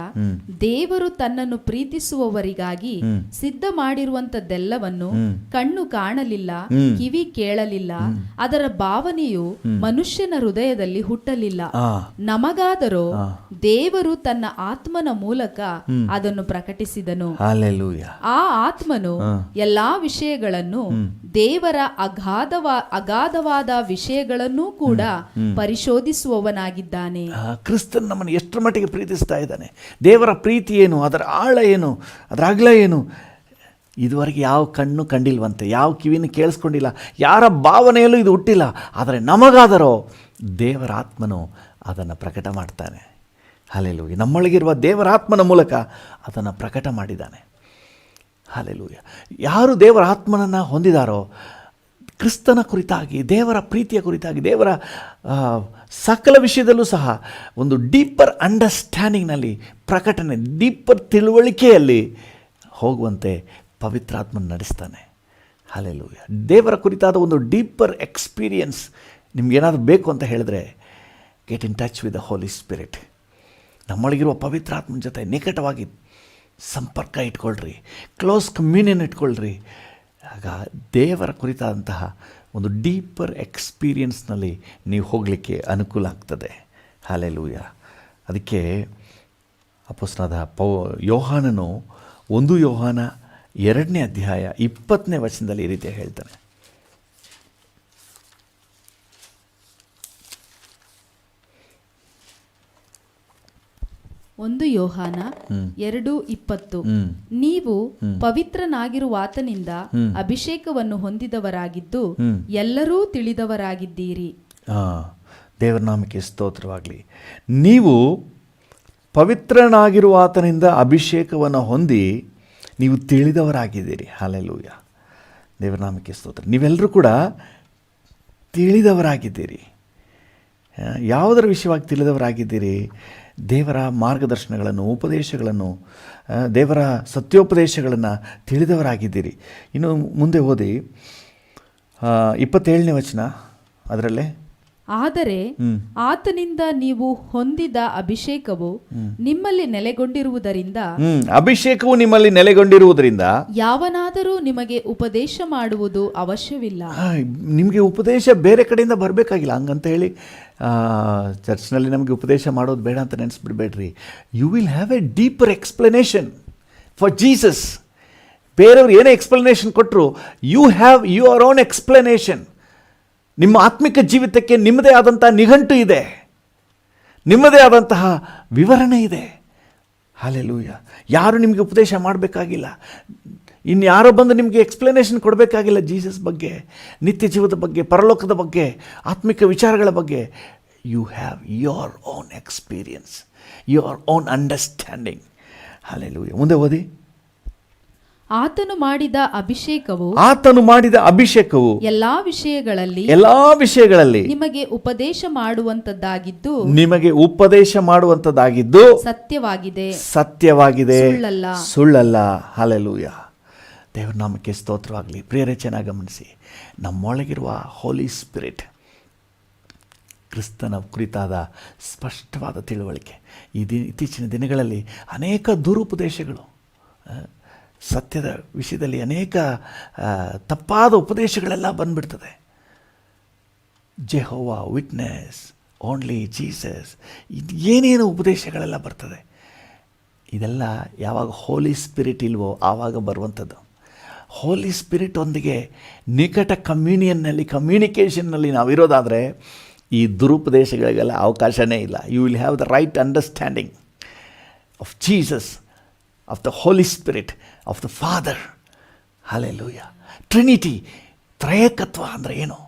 ದೇವರು ತನ್ನನ್ನು ಪ್ರೀತಿಸುವವರಿಗಾಗಿ ಸಿದ್ಧ ಮಾಡಿರುವಂತದ್ದೆಲ್ಲವನ್ನು ಕಣ್ಣು ಕಾಣಲಿಲ್ಲ, ಕಿವಿ ಕೇಳಲಿಲ್ಲ, ಅದರ ಭಾವನೆಯು ಮನುಷ್ಯನ ಹೃದಯದಲ್ಲಿ ಹುಟ್ಟಲಿಲ್ಲ. ನಮಗಾದರೋ ದೇವರು ತನ್ನ ಆತ್ಮನ ಮೂಲಕ ಅದನ್ನು ಪ್ರಕಟಿಸಿದನು. ಆ ಆತ್ಮನು ಎಲ್ಲಾ ವಿಷಯಗಳನ್ನು, ದೇವರ ಅಗಾಧವಾದ ವಿಷಯಗಳನ್ನೂ ಕೂಡ ಪರಿಶೋಧಿಸುವವನಾಗಿದ್ದಾನೆ. ಕ್ರಿಸ್ತನ್ ನಮ್ಮನ್ನು ಎಷ್ಟರ ಮಟ್ಟಿಗೆ ಪ್ರೀತಿಸ್ತಾ ಇದ್ದಾನೆ, ದೇವರ ಪ್ರೀತಿ ಏನು, ಅದರ ಆಳ ಏನು, ಅದರ ಅಗಲ ಏನು, ಇದುವರೆಗೆ ಯಾವ ಕಣ್ಣು ಕಂಡಿಲ್ವಂತೆ, ಯಾವ ಕಿವಿನ ಕೇಳಿಸ್ಕೊಂಡಿಲ್ಲ, ಯಾರ ಭಾವನೆಯಲ್ಲೂ ಇದು ಹುಟ್ಟಿಲ್ಲ. ಆದರೆ ನಮಗಾದರೋ ದೇವರ ಆತ್ಮನು ಅದನ್ನು ಪ್ರಕಟ ಮಾಡ್ತಾನೆ. ಹಲ್ಲೆಲೂಯಾ. ನಮ್ಮೊಳಗಿರುವ ದೇವರ ಆತ್ಮನ ಮೂಲಕ ಅದನ್ನು ಪ್ರಕಟ ಮಾಡಿದ್ದಾನೆ. ಹಲ್ಲೆಲೂಯಾ. ಯಾರು ದೇವರ ಆತ್ಮನನ್ನು ಹೊಂದಿದಾರೋ ಕ್ರಿಸ್ತನ ಕುರಿತಾಗಿ, ದೇವರ ಪ್ರೀತಿಯ ಕುರಿತಾಗಿ, ದೇವರ ಸಕಲ ವಿಷಯದಲ್ಲೂ ಸಹ ಒಂದು ಡೀಪರ್ ಅಂಡರ್ಸ್ಟ್ಯಾಂಡಿಂಗ್ನಲ್ಲಿ, ಪ್ರಕಟಣೆ, ಡೀಪರ್ ತಿಳುವಳಿಕೆಯಲ್ಲಿ ಹೋಗುವಂತೆ ಪವಿತ್ರಾತ್ಮನ ನಡೆಸ್ತಾನೆ. ಹಲ್ಲೆಲೂಯಾ. ದೇವರ ಕುರಿತಾದ ಒಂದು ಡೀಪರ್ ಎಕ್ಸ್ಪೀರಿಯನ್ಸ್ ನಿಮಗೇನಾದರೂ ಬೇಕು ಅಂತ ಹೇಳಿದ್ರೆ, get in touch with the Holi spirit. ನಮ್ಮೊಳಗಿರುವ ಪವಿತ್ರಾತ್ಮನ ಜೊತೆ ನಿಕಟವಾಗಿ ಸಂಪರ್ಕ ಇಟ್ಕೊಳ್ರಿ, ಕ್ಲೋಸ್ ಕಮ್ಯುನಿಯನ್ ಇಟ್ಕೊಳ್ರಿ. ಆಗ ದೇವರ ಕುರಿತಾದಂತಹ ಒಂದು ಡೀಪರ್ ಎಕ್ಸ್ಪೀರಿಯನ್ಸ್ನಲ್ಲಿ ನೀವು ಹೋಗಲಿಕ್ಕೆ ಅನುಕೂಲ ಆಗ್ತದೆ. ಹಲ್ಲೆಲೂಯಾ. ಅದಕ್ಕೆ ಅಪೊಸ್ತಲನಾದ ಯೋಹಾನನು 1 ಯೋಹಾನ 2ನೇ ಅಧ್ಯಾಯ 20ನೇ ವಚನದಲ್ಲಿ ಈ ರೀತಿ ಹೇಳ್ತಾನೆ. ಒಂದು ಯೋಹಾನ 2:20, ನೀವು ಪವಿತ್ರನಾಗಿರುವಾತನಿಂದ ಅಭಿಷೇಕವನ್ನು ಹೊಂದಿದವರಾಗಿದ್ದು ಎಲ್ಲರೂ ತಿಳಿದವರಾಗಿದ್ದೀರಿ. ದೇವರ ನಾಮಕ್ಕೆ ಸ್ತೋತ್ರವಾಗಲಿ. ನೀವು ಪವಿತ್ರನಾಗಿರುವಾತನಿಂದ ಅಭಿಷೇಕವನ್ನು ಹೊಂದಿ ನೀವು ತಿಳಿದವರಾಗಿದ್ದೀರಿ. ಹಲ್ಲೆಲೂಯಾ. ದೇವರ ನಾಮಕ್ಕೆ ಸ್ತೋತ್ರ. ನೀವೆಲ್ಲರೂ ಕೂಡ ತಿಳಿದವರಾಗಿದ್ದೀರಿ. ಯಾವುದರ ವಿಷಯವಾಗಿ ತಿಳಿದವರಾಗಿದ್ದೀರಿ? ದೇವರ ಮಾರ್ಗದರ್ಶನಗಳನ್ನು, ಉಪದೇಶಗಳನ್ನು, ದೇವರ ಸತ್ಯೋಪದೇಶಗಳನ್ನು ತಿಳಿದವರಾಗಿದ್ದೀರಿ. ಇನ್ನು ಮುಂದೆ ಓದಿ 27ನೇ ವಚನ. ಅದರಲ್ಲೇ, ಆದರೆ ಆತನಿಂದ ನೀವು ಹೊಂದಿದ ಅಭಿಷೇಕವು ನಿಮ್ಮಲ್ಲಿ ನೆಲೆಗೊಂಡಿರುವುದರಿಂದ, ಅಭಿಷೇಕವು ನಿಮ್ಮಲ್ಲಿ ನೆಲೆಗೊಂಡಿರುವುದರಿಂದ ಯಾವನಾದರೂ ನಿಮಗೆ ಉಪದೇಶ ಮಾಡುವುದು ಅವಶ್ಯವಿಲ್ಲ. ನಿಮಗೆ ಉಪದೇಶ ಬೇರೆ ಕಡೆಯಿಂದ ಬರಬೇಕಾಗಿಲ್ಲ. ಹಂಗಂತ ಹೇಳಿ ಚರ್ಚ್ನಲ್ಲಿ ನಮಗೆ ಉಪದೇಶ ಮಾಡೋದು ಬೇಡ ಅಂತ ನೆನೆಸ್ಬಿಡ್ಬೇಡ್ರಿ. You will have a deeper explanation for Jesus. ಬೇರೆಯವರು ಏನೇ ಎಕ್ಸ್ಪ್ಲನೇಷನ್ ಕೊಟ್ಟರು, you have your own explanation. ನಿಮ್ಮ ಆತ್ಮಿಕ ಜೀವಿತಕ್ಕೆ ನಿಮ್ಮದೇ ಆದಂಥ ನಿಘಂಟು ಇದೆ, ನಿಮ್ಮದೇ ಆದಂತಹ ವಿವರಣೆ ಇದೆ. ಹಲ್ಲೆಲೂಯಾ. ಯಾರು ನಿಮಗೆ ಉಪದೇಶ ಮಾಡಬೇಕಾಗಿಲ್ಲ, ಇನ್ಯಾರೋ ಬಂದು ನಿಮಗೆ ಎಕ್ಸ್ಪ್ಲನೇಷನ್ ಕೊಡಬೇಕಾಗಿಲ್ಲ. ಜೀಸಸ್ ಬಗ್ಗೆ, ನಿತ್ಯ ಜೀವದ ಬಗ್ಗೆ, ಪರಲೋಕದ ಬಗ್ಗೆ, ಆತ್ಮಿಕ ವಿಚಾರಗಳ ಬಗ್ಗೆ. You have your own experience, your own understanding. Hallelujah. ಮುಂದೆ ಓದಿ. ಆತನು ಮಾಡಿದ ಅಭಿಷೇಕವು ಎಲ್ಲಾ ವಿಷಯಗಳಲ್ಲಿ ನಿಮಗೆ ಉಪದೇಶ ಮಾಡುವಂತದ್ದಾಗಿದ್ದು ಸತ್ಯವಾಗಿದೆ, ಸುಳ್ಳಲ್ಲ. ಹಲ್ಲೆಲೂಯಾ. ದೇವರ ನಾಮಕ್ಕೆ ಸ್ತೋತ್ರವಾಗಲಿ. ಪ್ರಿಯರೇ, ಚೆನ್ನಾಗಿ ಗಮನಿಸಿ. ನಮ್ಮೊಳಗಿರುವ ಹೋಲಿ ಸ್ಪಿರಿಟ್, ಕ್ರಿಸ್ತನ ಕುರಿತಾದ ಸ್ಪಷ್ಟವಾದ ತಿಳುವಳಿಕೆ. ಇತ್ತೀಚಿನ ದಿನಗಳಲ್ಲಿ ಅನೇಕ ದುರುಪದೇಶಗಳು, ಸತ್ಯದ ವಿಷಯದಲ್ಲಿ ಅನೇಕ ತಪ್ಪಾದ ಉಪದೇಶಗಳೆಲ್ಲ ಬಂದ್ಬಿಡ್ತದೆ. ಜೆಹೋವಾ ವಿಟ್ನೆಸ್, ಓನ್ಲಿ ಜೀಸಸ್, ಏನೇನು ಉಪದೇಶಗಳೆಲ್ಲ ಬರ್ತದೆ. ಇದೆಲ್ಲ ಯಾವಾಗ ಹೋಲಿ ಸ್ಪಿರಿಟ್ ಇಲ್ವೋ ಆವಾಗ ಬರುವಂಥದ್ದು. ಹೋಲಿ ಸ್ಪಿರಿಟ್ ಒಂದಿಗೆ ನಿಕಟ ಕಮ್ಯುನಿಕೇಷನ್ನಲ್ಲಿ ನಾವಿರೋದಾದರೆ ಈ ದುರುಪದೇಶಗಳಿಗೆಲ್ಲ ಅವಕಾಶವೇ ಇಲ್ಲ. You will have the right understanding of Jesus, of the Holi spirit, of the father. Hallelujah. Trinity, ತ್ರಯೇಕತ್ವ ಅಂದರೆ ಏನು,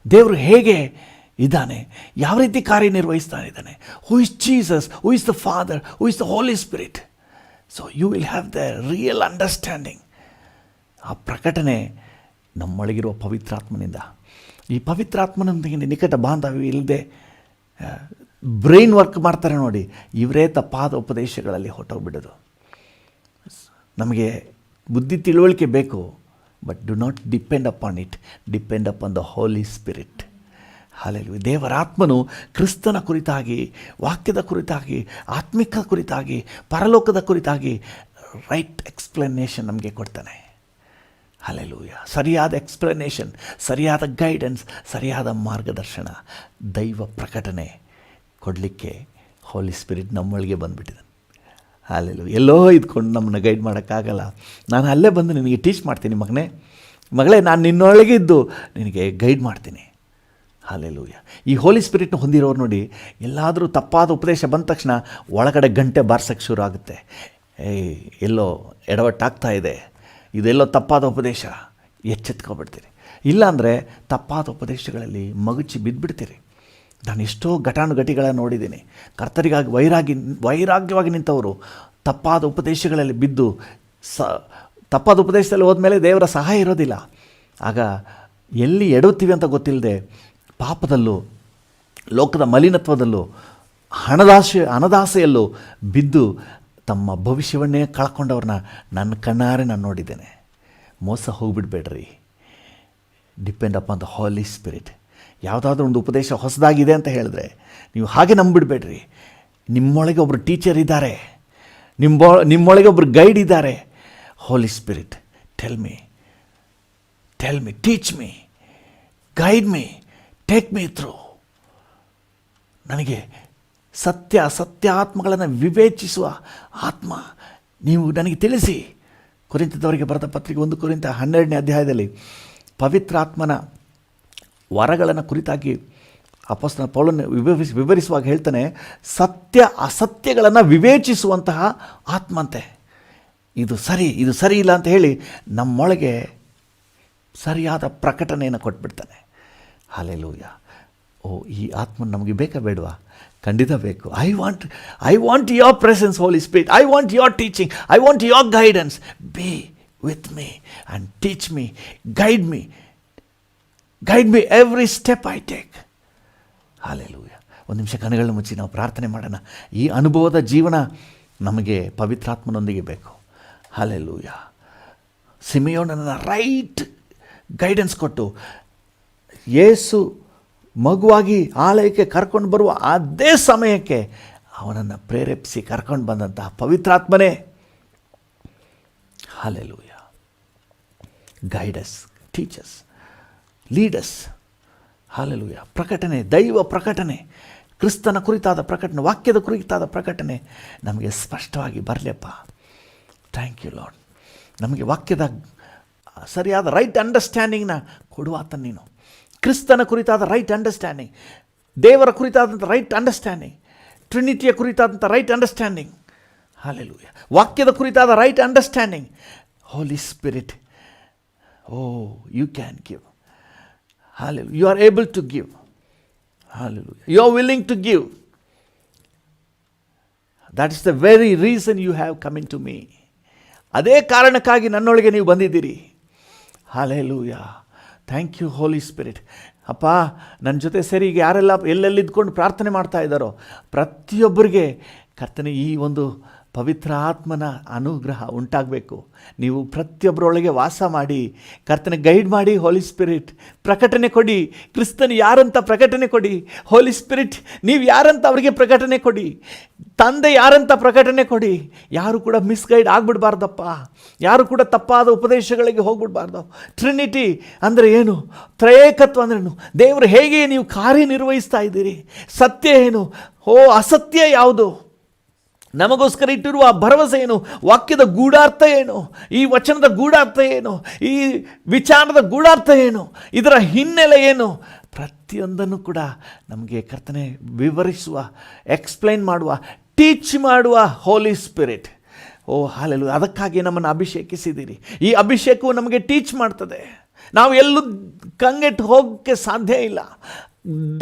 ದೇವರು ಹೇಗೆ ಇದ್ದಾನೆ, ಯಾವ ರೀತಿ ಕಾರ್ಯನಿರ್ವಹಿಸ್ತಾ ಇದ್ದಾನೆ, who is Jesus, who is the father, who is the Holi spirit. So you will have the real understanding. ಆ ಪ್ರಕಟಣೆ ನಮ್ಮೊಳಗಿರುವ ಪವಿತ್ರಾತ್ಮನಿಂದ. ಈ ಪವಿತ್ರಾತ್ಮನೊಂದಿಗೆ ನಿಕಟ ಬಾಂಧವ್ಯ ಇಲ್ಲದೆ ಬ್ರೈನ್ ವರ್ಕ್ ಮಾಡ್ತಾರೆ ನೋಡಿ, ಇವರೇ ತಪ್ಪಾದ ಉಪದೇಶಗಳಲ್ಲಿ ಹೊರಟೋಗ್ಬಿಡೋದು. ನಮಗೆ ಬುದ್ಧಿ ತಿಳುವಳಿಕೆ ಬೇಕು, but do not depend upon it, depend upon the Holi spirit. Hallelujah. ದೇವರಾತ್ಮನು ಕ್ರಿಸ್ತನ ಕುರಿತಾಗಿ, ವಾಕ್ಯದ ಕುರಿತಾಗಿ, ಆತ್ಮಿಕ ಕುರಿತಾಗಿ, ಪರಲೋಕದ ಕುರಿತಾಗಿ ರೈಟ್ ಎಕ್ಸ್ಪ್ಲನೇಷನ್ ನಮಗೆ ಕೊಡ್ತಾನೆ. ಹಲ್ಲೆಲೂಯಾ. ಸರಿಯಾದ ಎಕ್ಸ್ಪ್ಲನೇಷನ್, ಸರಿಯಾದ ಗೈಡೆನ್ಸ್, ಸರಿಯಾದ ಮಾರ್ಗದರ್ಶನ, ದೈವ ಪ್ರಕಟಣೆ ಕೊಡಲಿಕ್ಕೆ ಹೋಲಿ ಸ್ಪಿರಿಟ್ ನಮ್ಮೊಳಗೆ ಬಂದುಬಿಟ್ಟಿದ್ದಾನೆ. ಹಲ್ಲೆಲೂಯಾ. ಎಲ್ಲೋ ಇದ್ಕೊಂಡು ನಮ್ಮನ್ನು ಗೈಡ್ ಮಾಡೋಕ್ಕಾಗಲ್ಲ. ನಾನು ಅಲ್ಲೇ ಬಂದು ನಿನಗೆ ಟೀಚ್ ಮಾಡ್ತೀನಿ ಮಗಳೇ, ನಾನು ನಿನ್ನೊಳಗೆ ಇದ್ದು ನಿನಗೆ ಗೈಡ್ ಮಾಡ್ತೀನಿ. ಹಲ್ಲೆಲೂಯಾ. ಈ ಹೋಲಿ ಸ್ಪಿರಿಟ್ನ ಹೊಂದಿರೋರು ನೋಡಿ, ಎಲ್ಲಾದರೂ ತಪ್ಪಾದ ಉಪದೇಶ ಬಂದ ತಕ್ಷಣ ಒಳಗಡೆ ಗಂಟೆ ಬಾರ್ಸೋಕ್ಕೆ ಶುರು ಆಗುತ್ತೆ. ಎಲ್ಲೋ ಎಡವಟ್ಟಾಗ್ತಾ ಇದೆ, ಇದೆಲ್ಲೋ ತಪ್ಪಾದ ಉಪದೇಶ, ಎಚ್ಚೆತ್ಕೊಬಿಡ್ತೀರಿ. ಇಲ್ಲಾಂದರೆ ತಪ್ಪಾದ ಉಪದೇಶಗಳಲ್ಲಿ ಮಗುಚಿ ಬಿದ್ದುಬಿಡ್ತೀರಿ. ನಾನು ಎಷ್ಟೋ ಘಟಾನುಘಟಿಗಳನ್ನು ನೋಡಿದ್ದೀನಿ. ಕರ್ತರಿಗಾಗಿ ವೈರಾಗ್ಯವಾಗಿ ನಿಂತವರು ತಪ್ಪಾದ ಉಪದೇಶಗಳಲ್ಲಿ ಬಿದ್ದು ತಪ್ಪಾದ ಉಪದೇಶದಲ್ಲಿ ಹೋದ್ಮೇಲೆ ದೇವರ ಸಹಾಯ ಇರೋದಿಲ್ಲ. ಆಗ ಎಲ್ಲಿ ಎಡುತ್ತೀವಿ ಅಂತ ಗೊತ್ತಿಲ್ಲದೆ ಪಾಪದಲ್ಲೂ, ಲೋಕದ ಮಲಿನತ್ವದಲ್ಲೂ, ಹಣದಾಸೆಯಲ್ಲೂ ಬಿದ್ದು ತಮ್ಮ ಭವಿಷ್ಯವನ್ನೇ ಕಳ್ಕೊಂಡವ್ರನ್ನ ನನ್ನ ಕಣ್ಣಾರೆ ನಾನು ನೋಡಿದ್ದೇನೆ. ಮೋಸ ಹೋಗಿಬಿಡ್ಬೇಡ್ರಿ. Depend upon the Holi spirit. ಯಾವುದಾದ್ರೂ ಒಂದು ಉಪದೇಶ ಹೊಸದಾಗಿದೆ ಅಂತ ಹೇಳಿದ್ರೆ ನೀವು ಹಾಗೆ ನಂಬಿಬಿಡ್ಬೇಡ್ರಿ. ನಿಮ್ಮೊಳಗೆ ಒಬ್ಬರು ಟೀಚರ್ ಇದ್ದಾರೆ, ನಿಮ್ಮೊಳಗೆ ಒಬ್ಬರು ಗೈಡ್ ಇದ್ದಾರೆ. ಹೋಲಿ ಸ್ಪಿರಿಟ್, ಟೆಲ್ ಮಿ, ಟೀಚ್ ಮಿ, ಗೈಡ್ ಮಿ, ಟೇಕ್ ಮೀ ಥ್ರೂ. ನನಗೆ ಸತ್ಯಾತ್ಮಗಳನ್ನು ವಿವೇಚಿಸುವ ಆತ್ಮ ನೀವು ನನಗೆ ತಿಳಿಸಿ. ಕೊರಿಂಥದವರಿಗೆ ಬರೆದ ಪತ್ರಿಕೆ 1 ಕೊರಿಂಥ 12ನೇ ಅಧ್ಯಾಯದಲ್ಲಿ ಪವಿತ್ರಾತ್ಮನ ವರಗಳನ್ನು ಕುರಿತಾಗಿ ಅಪೊಸ್ತಲ ಪೌಲನು ವಿವರಿಸುವಾಗ ಹೇಳ್ತಾನೆ, ಅಸತ್ಯಗಳನ್ನು ವಿವೇಚಿಸುವಂತಹ ಆತ್ಮಂತೆ. ಇದು ಸರಿ ಇಲ್ಲ ಅಂತ ಹೇಳಿ ನಮ್ಮೊಳಗೆ ಸರಿಯಾದ ಪ್ರಕಟಣೆಯನ್ನು ಕೊಟ್ಬಿಡ್ತಾನೆ. ಹಲ್ಲೆಲೂಯಾ. ಈ ಆತ್ಮ ನಮಗೆ ಬೇಕಾ ಬೇಡವಾ? ಖಂಡಿತ ಬೇಕು. I want your presence Holy Spirit. I want your teaching. I want your guidance. Be with me and teach me, guide me every step I take. Hallelujah. ಒಂದು ನಿಮಿಷ ಕಣ್ಣುಗಳನ್ನ ಮುಚ್ಚಿ ನಾವು ಪ್ರಾರ್ಥನೆ ಮಾಡೋಣ. ಈ ಅನುಭವದ ಜೀವನ ನಮಗೆ ಪವಿತ್ರಾತ್ಮನೊಂದಿಗೆ ಬೇಕು. ಹಲ್ಲೆಲೂಯಾ. ಸಿಮೆಯೋನನ ರೈಟ್ ಗೈಡೆನ್ಸ್ ಕೊಟ್ಟು ಯೇಸು ಮಗುವಾಗಿ ಆಲಯಕ್ಕೆ ಕರ್ಕೊಂಡು ಬರುವ ಅದೇ ಸಮಯಕ್ಕೆ ಅವನನ್ನು ಪ್ರೇರೇಪಿಸಿ ಕರ್ಕೊಂಡು ಬಂದಂತಹ ಪವಿತ್ರಾತ್ಮನೇ, ಹಲ್ಲೆಲೂಯಾ, ಗೈಡಸ್, ಟೀಚರ್ಸ್, ಲೀಡರ್ಸ್. ಹಲ್ಲೆಲೂಯಾ. ಪ್ರಕಟಣೆ, ದೈವ ಪ್ರಕಟಣೆ, ಕ್ರಿಸ್ತನ ಕುರಿತಾದ ಪ್ರಕಟಣೆ, ವಾಕ್ಯದ ಕುರಿತಾದ ಪ್ರಕಟಣೆ ನಮಗೆ ಸ್ಪಷ್ಟವಾಗಿ ಬರಲಿಯಪ್ಪ. Thank you lord. ನಮಗೆ ವಾಕ್ಯದ ಸರಿಯಾದ ರೈಟ್ ಅಂಡರ್ಸ್ಟ್ಯಾಂಡಿಂಗ್ನ ಕೊಡುವಾತ ನೀನು. ಕ್ರಿಸ್ತನ ಕುರಿತಾದ ರೈಟ್ ಅಂಡರ್ಸ್ಟ್ಯಾಂಡಿಂಗ್, ದೇವರ ಕುರಿತಾದಂಥ ರೈಟ್ ಅಂಡರ್ಸ್ಟ್ಯಾಂಡಿಂಗ್, ಟ್ರಿನಿಟಿಯ ಕುರಿತಾದಂಥ ರೈಟ್ ಅಂಡರ್ಸ್ಟ್ಯಾಂಡಿಂಗ್. ಹಲ್ಲೆಲೂಯಾ. ವಾಕ್ಯದ ಕುರಿತಾದ right understanding. Holy spirit, you can give. Hallelujah. You are able to give. Hallelujah. You are willing to give. That is the very reason you have come into me. ಅದೇ ಕಾರಣಕ್ಕಾಗಿ ನನ್ನೊಳಗೆ ನೀವು ಬಂದಿದ್ದೀರಿ. Hallelujah. Thank you Holi Spirit. ಅಪ್ಪ, ನನ್ನ ಜೊತೆ ಸರಿ ಈಗ ಯಾರೆಲ್ಲ ಎಲ್ಲೆಲ್ಲಿ ಇದ್ಕೊಂಡು ಪ್ರಾರ್ಥನೆ ಮಾಡ್ತಾ ಇದ್ದಾರೋ ಪ್ರತಿಯೊಬ್ಬರಿಗೆ ಕರ್ತನೆ ಈ ಒಂದು ಪವಿತ್ರ ಆತ್ಮನ ಅನುಗ್ರಹ ಉಂಟಾಗಬೇಕು. ನೀವು ಪ್ರತಿಯೊಬ್ಬರೊಳಗೆ ವಾಸ ಮಾಡಿ ಕರ್ತನೆ ಗೈಡ್ ಮಾಡಿ. ಹೋಲಿ ಸ್ಪಿರಿಟ್ ಪ್ರಕಟಣೆ ಕೊಡಿ. ಕ್ರಿಸ್ತನು ಯಾರಂತ ಪ್ರಕಟಣೆ ಕೊಡಿ. ಹೋಲಿ ಸ್ಪಿರಿಟ್ ನೀವು ಯಾರಂತ ಅವರಿಗೆ ಪ್ರಕಟಣೆ ಕೊಡಿ. ತಂದೆ ಯಾರಂತ ಪ್ರಕಟಣೆ ಕೊಡಿ. ಯಾರು ಕೂಡ ಮಿಸ್ಗೈಡ್ ಆಗಿಬಿಡ್ಬಾರ್ದಪ್ಪ. ಯಾರು ಕೂಡ ತಪ್ಪಾದ ಉಪದೇಶಗಳಿಗೆ ಹೋಗ್ಬಿಡ್ಬಾರ್ದು. ಟ್ರಿನಿಟಿ ಅಂದರೆ ಏನು? ತ್ರಯೇಕತ್ವ ಅಂದ್ರೇನು? ದೇವರು ಹೇಗೆ ನೀವು ಕಾರ್ಯನಿರ್ವಹಿಸ್ತಾ ಇದ್ದೀರಿ? ಸತ್ಯ ಏನು? ಅಸತ್ಯ ಯಾವುದು? ನಮಗೋಸ್ಕರ ಇಟ್ಟಿರುವ ಭರವಸೆ ಏನು? ವಾಕ್ಯದ ಗೂಢಾರ್ಥ ಏನು? ಈ ವಚನದ ಗೂಢಾರ್ಥ ಏನು? ಈ ವಿಚಾರದ ಗೂಢಾರ್ಥ ಏನು? ಇದರ ಹಿನ್ನೆಲೆ ಏನು? ಪ್ರತಿಯೊಂದನ್ನು ಕೂಡ ನಮಗೆ ಕರ್ತನೆ ವಿವರಿಸುವ, ಎಕ್ಸ್ಪ್ಲೈನ್ ಮಾಡುವ, ಟೀಚ್ ಮಾಡುವ ಹೋಲಿ ಸ್ಪಿರಿಟ್. ಹಲ್ಲೆಲೂಯಾ. ಅದಕ್ಕಾಗಿ ನಮ್ಮನ್ನು ಅಭಿಷೇಕಿಸಿದ್ದೀರಿ. ಈ ಅಭಿಷೇಕವು ನಮಗೆ ಟೀಚ್ ಮಾಡ್ತದೆ. ನಾವು ಎಲ್ಲೂ ಕಂಗೆಟ್ಟು ಹೋಗೋಕ್ಕೆ ಸಾಧ್ಯ ಇಲ್ಲ,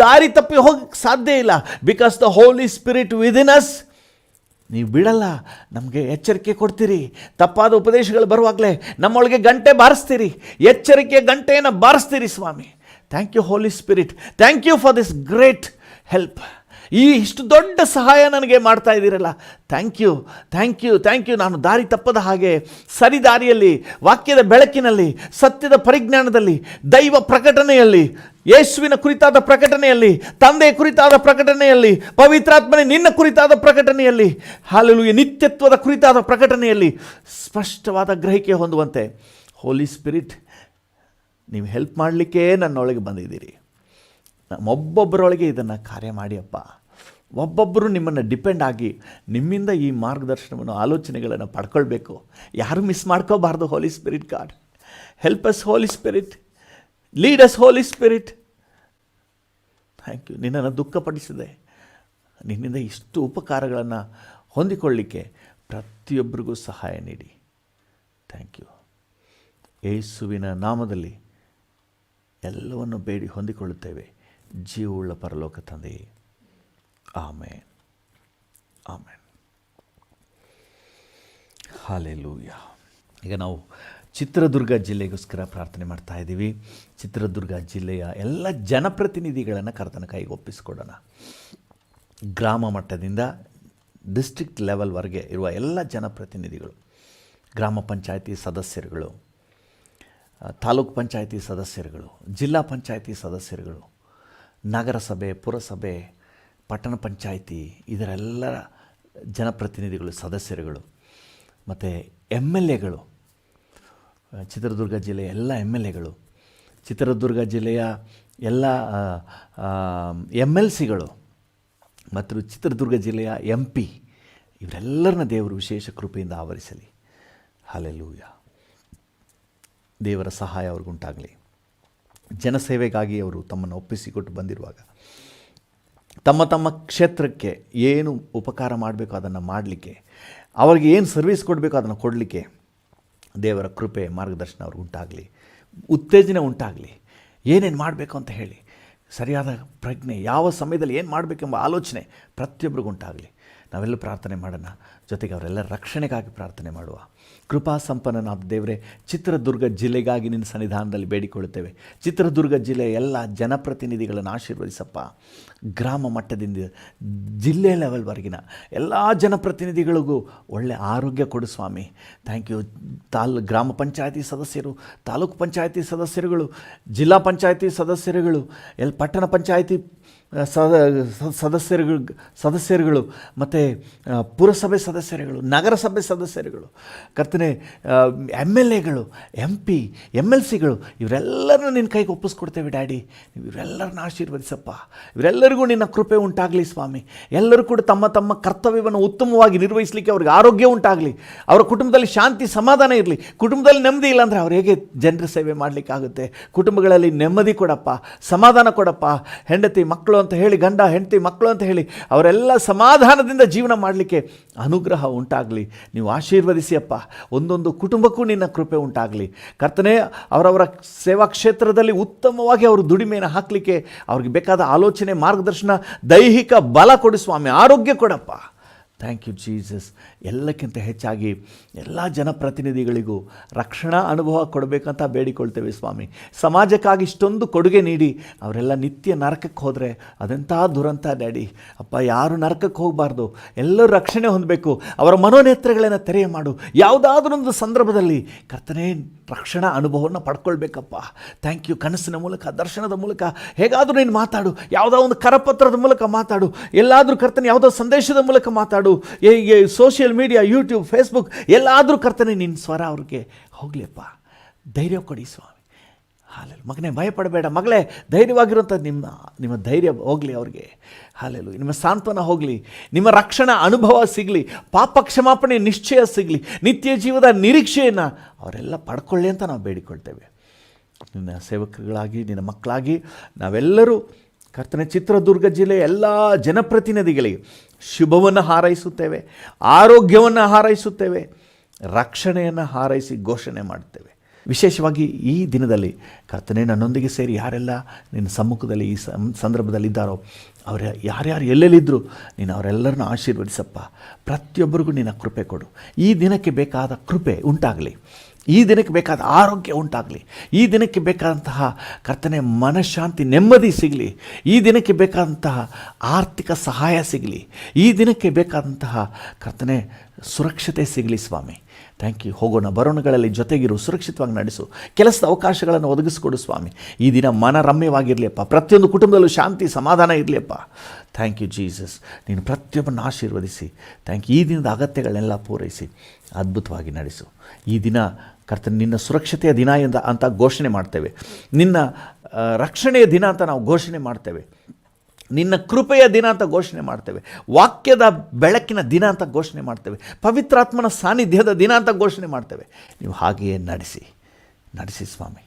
ದಾರಿ ತಪ್ಪಿ ಹೋಗೋಕ್ಕೆ ಸಾಧ್ಯ ಇಲ್ಲ. Because the Holi Spirit within us. ನೀವು ಬಿಡಲ್ಲ, ನಮಗೆ ಎಚ್ಚರಿಕೆ ಕೊಡ್ತೀರಿ. ತಪ್ಪಾದ ಉಪದೇಶಗಳು ಬರುವಾಗಲೇ ನಮ್ಮೊಳಗೆ ಗಂಟೆ ಬಾರಿಸ್ತೀರಿ. ಎಚ್ಚರಿಕೆ ಗಂಟೆಯನ್ನು ಬಾರಿಸ್ತೀರಿ ಸ್ವಾಮಿ. Thank you Holi spirit. Thank you for this great help. ಇಷ್ಟು ದೊಡ್ಡ ಸಹಾಯ ನನಗೆ ಮಾಡ್ತಾ ಇದ್ದೀರಲ್ಲ, thank you, thank you, thank you. ನಾನು ದಾರಿ ತಪ್ಪದ ಹಾಗೆ ಸರಿ ದಾರಿಯಲ್ಲಿ, ವಾಕ್ಯದ ಬೆಳಕಿನಲ್ಲಿ, ಸತ್ಯದ ಪರಿಜ್ಞಾನದಲ್ಲಿ, ದೈವ ಪ್ರಕಟಣೆಯಲ್ಲಿ, ಯೇಸುವಿನ ಕುರಿತಾದ ಪ್ರಕಟಣೆಯಲ್ಲಿ, ತಂದೆಯ ಕುರಿತಾದ ಪ್ರಕಟಣೆಯಲ್ಲಿ, ಪವಿತ್ರಾತ್ಮನೇ ನಿನ್ನ ಕುರಿತಾದ ಪ್ರಕಟಣೆಯಲ್ಲಿ, ಹಲ್ಲೆಲೂಯಾ, ನಿತ್ಯತ್ವದ ಕುರಿತಾದ ಪ್ರಕಟಣೆಯಲ್ಲಿ ಸ್ಪಷ್ಟವಾದ ಗ್ರಹಿಕೆ ಹೊಂದುವಂತೆ ಹೋಲಿ ಸ್ಪಿರಿಟ್ ನೀವು ಹೆಲ್ಪ್ ಮಾಡಲಿಕ್ಕೆ ನನ್ನೊಳಗೆ ಬಂದಿದ್ದೀರಿ. ಒಬ್ಬೊಬ್ಬರೊಳಗೆ ಇದನ್ನು ಕಾರ್ಯ ಮಾಡಿಯಪ್ಪ. ಒಬ್ಬೊಬ್ಬರು ನಿಮ್ಮನ್ನು ಡಿಪೆಂಡ್ ಆಗಿ ನಿಮ್ಮಿಂದ ಈ ಮಾರ್ಗದರ್ಶನವನ್ನು, ಆಲೋಚನೆಗಳನ್ನು ಪಡ್ಕೊಳ್ಬೇಕು. ಯಾರು ಮಿಸ್ ಮಾಡ್ಕೋಬಾರ್ದು. Holy spirit God, help us holy spirit, lead us holy spirit. Thank you. ನಿನ್ನನ್ನು ದುಃಖಪಡಿಸಿದೆ, ನಿನ್ನಿಂದ ಇಷ್ಟು ಉಪಕಾರಗಳನ್ನು ಹೊಂದಿಕೊಳ್ಳಿಕ್ಕೆ ಪ್ರತಿಯೊಬ್ಬರಿಗೂ ಸಹಾಯ ನೀಡಿ. Thank you. ಯೇಸುವಿನ ನಾಮದಲ್ಲಿ ಎಲ್ಲವನ್ನು ಬೇಡಿ ಹೊಂದಿಕೊಳ್ಳುತ್ತೇವೆ, ಜೀವವುಳ್ಳ ಪರಲೋಕ ತಂದೆಯೇ. Amen, amen, hallelujah. ಈಗ ನಾವು ಚಿತ್ರದುರ್ಗ ಜಿಲ್ಲೆಗೋಸ್ಕರ ಪ್ರಾರ್ಥನೆ ಮಾಡ್ತಾ ಇದ್ದೀವಿ. ಚಿತ್ರದುರ್ಗ ಜಿಲ್ಲೆಯ ಎಲ್ಲ ಜನಪ್ರತಿನಿಧಿಗಳನ್ನು ಕರ್ತನ ಕೈಗೆ ಒಪ್ಪಿಸಿಕೊಡೋಣ. ಗ್ರಾಮ ಮಟ್ಟದಿಂದ ಡಿಸ್ಟ್ರಿಕ್ಟ್ ಲೆವೆಲ್ವರೆಗೆ ಇರುವ ಎಲ್ಲ ಜನಪ್ರತಿನಿಧಿಗಳು, ಗ್ರಾಮ ಪಂಚಾಯಿತಿ ಸದಸ್ಯರುಗಳು, ತಾಲೂಕು ಪಂಚಾಯಿತಿ ಸದಸ್ಯರುಗಳು, ಜಿಲ್ಲಾ ಪಂಚಾಯಿತಿ ಸದಸ್ಯರುಗಳು, ನಗರಸಭೆ, ಪುರಸಭೆ, ಪಟ್ಟಣ ಪಂಚಾಯಿತಿ, ಇದರೆಲ್ಲರ ಜನಪ್ರತಿನಿಧಿಗಳು, ಸದಸ್ಯರುಗಳು, ಮತ್ತು MLAಗಳು, ಚಿತ್ರದುರ್ಗ ಜಿಲ್ಲೆಯ ಎಲ್ಲ MLAಗಳು, ಚಿತ್ರದುರ್ಗ ಜಿಲ್ಲೆಯ ಎಲ್ಲ MLCಗಳು ಮತ್ತು ಚಿತ್ರದುರ್ಗ ಜಿಲ್ಲೆಯ MP, ಇವರೆಲ್ಲರನ್ನ ದೇವರು ವಿಶೇಷ ಕೃಪೆಯಿಂದ ಆವರಿಸಲಿ. ಹಲ್ಲೆಲೂಯಾ. ದೇವರ ಸಹಾಯ ಅವ್ರಿಗುಂಟಾಗಲಿ. ಜನಸೇವೆಗಾಗಿ ಅವರು ತಮ್ಮನ್ನು ಒಪ್ಪಿಸಿಕೊಟ್ಟು ಬಂದಿರುವಾಗ ತಮ್ಮ ತಮ್ಮ ಕ್ಷೇತ್ರಕ್ಕೆ ಏನು ಉಪಕಾರ ಮಾಡಬೇಕು ಅದನ್ನು ಮಾಡಲಿಕ್ಕೆ, ಅವರಿಗೆ ಏನು ಸರ್ವಿಸ್ ಕೊಡಬೇಕು ಅದನ್ನು ಕೊಡಲಿಕ್ಕೆ ದೇವರ ಕೃಪೆ, ಮಾರ್ಗದರ್ಶನ ಅವ್ರಿಗುಂಟಾಗಲಿ, ಉತ್ತೇಜನ ಉಂಟಾಗಲಿ. ಏನೇನು ಮಾಡಬೇಕು ಅಂತ ಹೇಳಿ ಸರಿಯಾದ ಪ್ರಜ್ಞೆ, ಯಾವ ಸಮಯದಲ್ಲಿ ಏನು ಮಾಡಬೇಕೆಂಬ ಆಲೋಚನೆ ಪ್ರತಿಯೊಬ್ಬರಿಗುಂಟಾಗಲಿ. ನಾವೆಲ್ಲ ಪ್ರಾರ್ಥನೆ ಮಾಡೋಣ. ಜೊತೆಗೆ ಅವರೆಲ್ಲ ರಕ್ಷಣೆಗಾಗಿ ಪ್ರಾರ್ಥನೆ ಮಾಡುವ. ಕೃಪಾ ಸಂಪನ್ನನಾದ ದೇವರೇ, ಚಿತ್ರದುರ್ಗ ಜಿಲ್ಲೆಗಾಗಿ ನಿನ್ನ ಸನ್ನಿಧಾನದಲ್ಲಿ ಬೇಡಿಕೊಳ್ಳುತ್ತೇವೆ. ಚಿತ್ರದುರ್ಗ ಜಿಲ್ಲೆಯ ಎಲ್ಲ ಜನಪ್ರತಿನಿಧಿಗಳನ್ನು ಆಶೀರ್ವದಿಸಪ್ಪ. ಗ್ರಾಮ ಮಟ್ಟದಿಂದ ಜಿಲ್ಲೆ ಲೆವೆಲ್ವರೆಗಿನ ಎಲ್ಲ ಜನಪ್ರತಿನಿಧಿಗಳಿಗೂ ಒಳ್ಳೆ ಆರೋಗ್ಯ ಕೊಡು ಸ್ವಾಮಿ. Thank you. ಗ್ರಾಮ ಪಂಚಾಯತಿ ಸದಸ್ಯರು, ತಾಲೂಕು ಪಂಚಾಯತಿ ಸದಸ್ಯರುಗಳು, ಜಿಲ್ಲಾ ಪಂಚಾಯತಿ ಸದಸ್ಯರುಗಳು, ಪಟ್ಟಣ ಪಂಚಾಯತಿ ಸದಸ್ಯರುಗಳು ಮತ್ತು ಪುರಸಭೆ ಸದಸ್ಯರುಗಳು, ನಗರಸಭೆ ಸದಸ್ಯರುಗಳು, ಕರ್ತನೆ MLAಗಳು, MP, MLCಗಳು, ಇವರೆಲ್ಲರನ್ನ ನಿನ್ನ ಕೈಗೆ ಒಪ್ಪಿಸ್ಕೊಡ್ತೇವೆ ಡ್ಯಾಡಿ. ಇವರೆಲ್ಲರನ್ನ ಆಶೀರ್ವದಿಸಪ್ಪ. ಇವರೆಲ್ಲರಿಗೂ ನಿನ್ನ ಕೃಪೆ ಉಂಟಾಗಲಿ ಸ್ವಾಮಿ. ಎಲ್ಲರೂ ಕೂಡ ತಮ್ಮ ತಮ್ಮ ಕರ್ತವ್ಯವನ್ನು ಉತ್ತಮವಾಗಿ ನಿರ್ವಹಿಸಲಿಕ್ಕೆ ಅವ್ರಿಗೆ ಆರೋಗ್ಯ ಉಂಟಾಗಲಿ. ಅವರ ಕುಟುಂಬದಲ್ಲಿ ಶಾಂತಿ ಸಮಾಧಾನ ಇರಲಿ. ಕುಟುಂಬದಲ್ಲಿ ನೆಮ್ಮದಿ ಇಲ್ಲಾಂದರೆ ಅವ್ರು ಹೇಗೆ ಜನರ ಸೇವೆ ಮಾಡಲಿಕ್ಕಾಗುತ್ತೆ? ಕುಟುಂಬಗಳಲ್ಲಿ ನೆಮ್ಮದಿ ಕೊಡಪ್ಪ, ಸಮಾಧಾನ ಕೊಡಪ್ಪ. ಹೆಂಡತಿ ಮಕ್ಕಳು ಅಂತ ಹೇಳಿ, ಗಂಡ ಹೆಂಡತಿ ಮಕ್ಕಳು ಅಂತ ಹೇಳಿ ಅವರೆಲ್ಲ ಸಮಾಧಾನದಿಂದ ಜೀವನ ಮಾಡಲಿಕ್ಕೆ ಅನುಗ್ರಹ ಉಂಟಾಗಲಿ. ನೀವು ಆಶೀರ್ವದಿಸಿಯಪ್ಪ. ಒಂದೊಂದು ಕುಟುಂಬಕ್ಕೂ ನಿನ್ನ ಕೃಪೆ ಉಂಟಾಗಲಿ ಕರ್ತನೇ. ಅವರವರ ಸೇವಾ ಕ್ಷೇತ್ರದಲ್ಲಿ ಉತ್ತಮವಾಗಿ ಅವರು ದುಡಿಮೆಯನ್ನು ಹಾಕಲಿಕ್ಕೆ ಅವ್ರಿಗೆ ಬೇಕಾದ ಆಲೋಚನೆ, ಮಾರ್ಗದರ್ಶನ, ದೈಹಿಕ ಬಲ ಕೊಡು ಸ್ವಾಮಿ, ಆರೋಗ್ಯ ಕೊಡಪ್ಪ. Thank you Jesus. ಎಲ್ಲಕ್ಕಿಂತ ಹೆಚ್ಚಾಗಿ ಎಲ್ಲ ಜನಪ್ರತಿನಿಧಿಗಳಿಗೂ ರಕ್ಷಣಾ ಅನುಭವ ಕೊಡಬೇಕಂತ ಬೇಡಿಕೊಳ್ತೇವೆ ಸ್ವಾಮಿ. ಸಮಾಜಕ್ಕಾಗಿ ಇಷ್ಟೊಂದು ಕೊಡುಗೆ ನೀಡಿ ಅವರೆಲ್ಲ ನಿತ್ಯ ನರಕಕ್ಕೆ ಹೋದರೆ ಅದೆಂಥ ದುರಂತ ಡ್ಯಾಡಿ. ಅಪ್ಪ, ಯಾರು ನರಕಕ್ಕೆ ಹೋಗಬಾರ್ದು, ಎಲ್ಲರೂ ರಕ್ಷಣೆ ಹೊಂದಬೇಕು. ಅವರ ಮನೋನೇತ್ರಗಳನ್ನು ತೆರೆಯ ಮಾಡು. ಯಾವುದಾದ್ರೊಂದು ಸಂದರ್ಭದಲ್ಲಿ ಕರ್ತನೇ ರಕ್ಷಣಾ ಅನುಭವವನ್ನು ಪಡ್ಕೊಳ್ಬೇಕಪ್ಪ. Thank you. ಕನಸಿನ ಮೂಲಕ, ದರ್ಶನದ ಮೂಲಕ ಹೇಗಾದರೂ ನೀನು ಮಾತಾಡು. ಯಾವುದೋ ಒಂದು ಕರಪತ್ರದ ಮೂಲಕ ಮಾತಾಡು. ಎಲ್ಲಾದರೂ ಕರ್ತನೆ ಯಾವುದೋ ಸಂದೇಶದ ಮೂಲಕ ಮಾತಾಡು. ಸೋಷಿಯಲ್ ಮೀಡಿಯಾ, ಯೂಟ್ಯೂಬ್, ಫೇಸ್ಬುಕ್, ಎಲ್ಲಾದರೂ ಕರ್ತನೆ ನಿನ್ನ ಸ್ವರ ಅವ್ರಿಗೆ ಹೋಗಲಿಯಪ್ಪ. ಧೈರ್ಯ ಕೊಡಿ ಸ್ವಾಮಿ. ಹಾಲೆಲು. ಮಗನೇ ಭಯಪಡಬೇಡ, ಮಗಳೇ ಧೈರ್ಯವಾಗಿರುವಂಥ ನಿಮ್ಮ ಧೈರ್ಯ ಹೋಗಲಿ ಅವ್ರಿಗೆ. ಹಾಲೆಲು. ನಿಮ್ಮ ಸಾಂತ್ವನ ಹೋಗಲಿ, ನಿಮ್ಮ ರಕ್ಷಣಾ ಅನುಭವ ಸಿಗಲಿ, ಪಾಪ ಕ್ಷಮಾಪಣೆ ನಿಶ್ಚಯ ಸಿಗಲಿ, ನಿತ್ಯ ಜೀವದ ನಿರೀಕ್ಷೆಯನ್ನು ಅವರೆಲ್ಲ ಪಡ್ಕೊಳ್ಳಿ ಅಂತ ನಾವು ಬೇಡಿಕೊಳ್ತೇವೆ. ನಿನ್ನ ಸೇವಕರುಗಳಾಗಿ, ನಿನ್ನ ಮಕ್ಕಳಾಗಿ ನಾವೆಲ್ಲರೂ ಕರ್ತನೆ ಚಿತ್ರದುರ್ಗ ಜಿಲ್ಲೆಯ ಎಲ್ಲ ಜನಪ್ರತಿನಿಧಿಗಳಿಗೆ ಶುಭವನ್ನು ಹಾರೈಸುತ್ತೇವೆ, ಆರೋಗ್ಯವನ್ನು ಹಾರೈಸುತ್ತೇವೆ, ರಕ್ಷಣೆಯನ್ನು ಹಾರೈಸಿ ಘೋಷಣೆ ಮಾಡುತ್ತೇವೆ. ವಿಶೇಷವಾಗಿ ಈ ದಿನದಲ್ಲಿ ಕರ್ತನೆ ನನ್ನೊಂದಿಗೆ ಸೇರಿ ಯಾರೆಲ್ಲ ನಿನ್ನ ಸಮ್ಮುಖದಲ್ಲಿ ಈ ಸಂದರ್ಭದಲ್ಲಿದ್ದಾರೋ ಅವರ ಯಾರ್ಯಾರು ಎಲ್ಲೆಲ್ಲಿದ್ದರೂ ನೀನು ಅವರೆಲ್ಲರನ್ನ ಆಶೀರ್ವದಿಸಪ್ಪ. ಪ್ರತಿಯೊಬ್ಬರಿಗೂ ನಿನ್ನ ಕೃಪೆ ಕೊಡು. ಈ ದಿನಕ್ಕೆ ಬೇಕಾದ ಕೃಪೆ ಉಂಟಾಗಲಿ. ಈ ದಿನಕ್ಕೆ ಬೇಕಾದ ಆರೋಗ್ಯ ಉಂಟಾಗಲಿ. ಈ ದಿನಕ್ಕೆ ಬೇಕಾದಂತಹ ಕರ್ತನೆ ಮನಃಶಾಂತಿ, ನೆಮ್ಮದಿ ಸಿಗಲಿ. ಈ ದಿನಕ್ಕೆ ಬೇಕಾದಂತಹ ಆರ್ಥಿಕ ಸಹಾಯ ಸಿಗಲಿ. ಈ ದಿನಕ್ಕೆ ಬೇಕಾದಂತಹ ಕರ್ತನೆ ಸುರಕ್ಷತೆ ಸಿಗಲಿ ಸ್ವಾಮಿ. Thank you. ಹೋಗೋಣ ಬರೋಣಗಳಲ್ಲಿ ಜೊತೆಗಿರು, ಸುರಕ್ಷಿತವಾಗಿ ನಡೆಸು, ಕೆಲಸದ ಅವಕಾಶಗಳನ್ನು ಒದಗಿಸ್ಕೊಡು ಸ್ವಾಮಿ. ಈ ದಿನ ಮನರಮ್ಯವಾಗಿರಲಿಯಪ್ಪ. ಪ್ರತಿಯೊಂದು ಕುಟುಂಬದಲ್ಲೂ ಶಾಂತಿ ಸಮಾಧಾನ ಇರಲಿಯಪ್ಪ. Thank you Jesus. ನೀನು ಪ್ರತಿಯೊಬ್ಬನ್ನು ಆಶೀರ್ವದಿಸಿ. Thank you. ಈ ದಿನದ ಅಗತ್ಯಗಳನ್ನೆಲ್ಲ ಪೂರೈಸಿ ಅದ್ಭುತವಾಗಿ ನಡೆಸು. ಈ ದಿನ ಕರ್ತನೆ ನಿನ್ನ ಸುರಕ್ಷತೆಯ ದಿನ ಅಂತ ಘೋಷಣೆ ಮಾಡ್ತೇವೆ. ನಿನ್ನ ರಕ್ಷಣೆಯ ದಿನ ಅಂತ ನಾವು ಘೋಷಣೆ ಮಾಡ್ತೇವೆ. ನಿನ್ನ ಕೃಪೆಯ ದಿನ ಅಂತ ಘೋಷಣೆ ಮಾಡ್ತೇವೆ. ವಾಕ್ಯದ ಬೆಳಕಿನ ದಿನ ಅಂತ ಘೋಷಣೆ ಮಾಡ್ತೇವೆ. ಪವಿತ್ರಾತ್ಮನ ಸಾನ್ನಿಧ್ಯದ ದಿನ ಅಂತ ಘೋಷಣೆ ಮಾಡ್ತೇವೆ. ನೀವು ಹಾಗೆಯೇ ನಡೆಸಿ ಸ್ವಾಮಿ.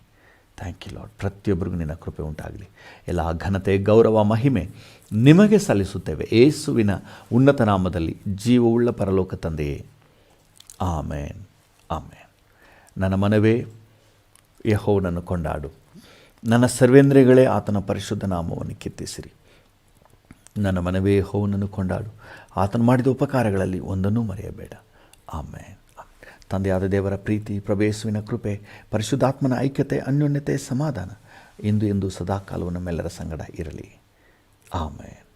Thank you lord. ಪ್ರತಿಯೊಬ್ಬರಿಗೂ ನಿನ್ನ ಕೃಪೆ ಉಂಟಾಗಲಿ. ಎಲ್ಲ ಘನತೆ, ಗೌರವ, ಮಹಿಮೆ ನಿಮಗೆ ಸಲ್ಲಿಸುತ್ತೇವೆ ಯೇಸುವಿನ ಉನ್ನತ ನಾಮದಲ್ಲಿ, ಜೀವವುಳ್ಳ ಪರಲೋಕ ತಂದೆಯೇ. ಆಮೇನ್, ಆಮೇನ್. ನನ್ನ ಮನವೇ ಯೆಹೋವನನ್ನು ಕೊಂಡಾಡು, ನನ್ನ ಸರ್ವೇಂದ್ರಿಯಗಳೇ ಆತನ ಪರಿಶುದ್ಧ ನಾಮವನ್ನು ಕೀರ್ತಿಸಿರಿ. ನನ್ನ ಮನವೇ ಯೆಹೋವನನ್ನು ಕೊಂಡಾಡು, ಆತನು ಮಾಡಿದ ಉಪಕಾರಗಳಲ್ಲಿ ಒಂದನ್ನೂ ಮರೆಯಬೇಡ. ಆಮೇನ್. ತಂದೆಯಾದ ದೇವರ ಪ್ರೀತಿ, ಪ್ರಭು ಯೇಸುವಿನ ಕೃಪೆ, ಪರಿಶುದ್ಧಾತ್ಮನ ಐಕ್ಯತೆ, ಅನ್ಯೋನ್ಯತೆ, ಸಮಾಧಾನ ಇಂದು ಎಂದು ಸದಾಕಾಲವು ನಮ್ಮೆಲ್ಲರ ಸಂಗಡ ಇರಲಿ. ಆಮೇನ್.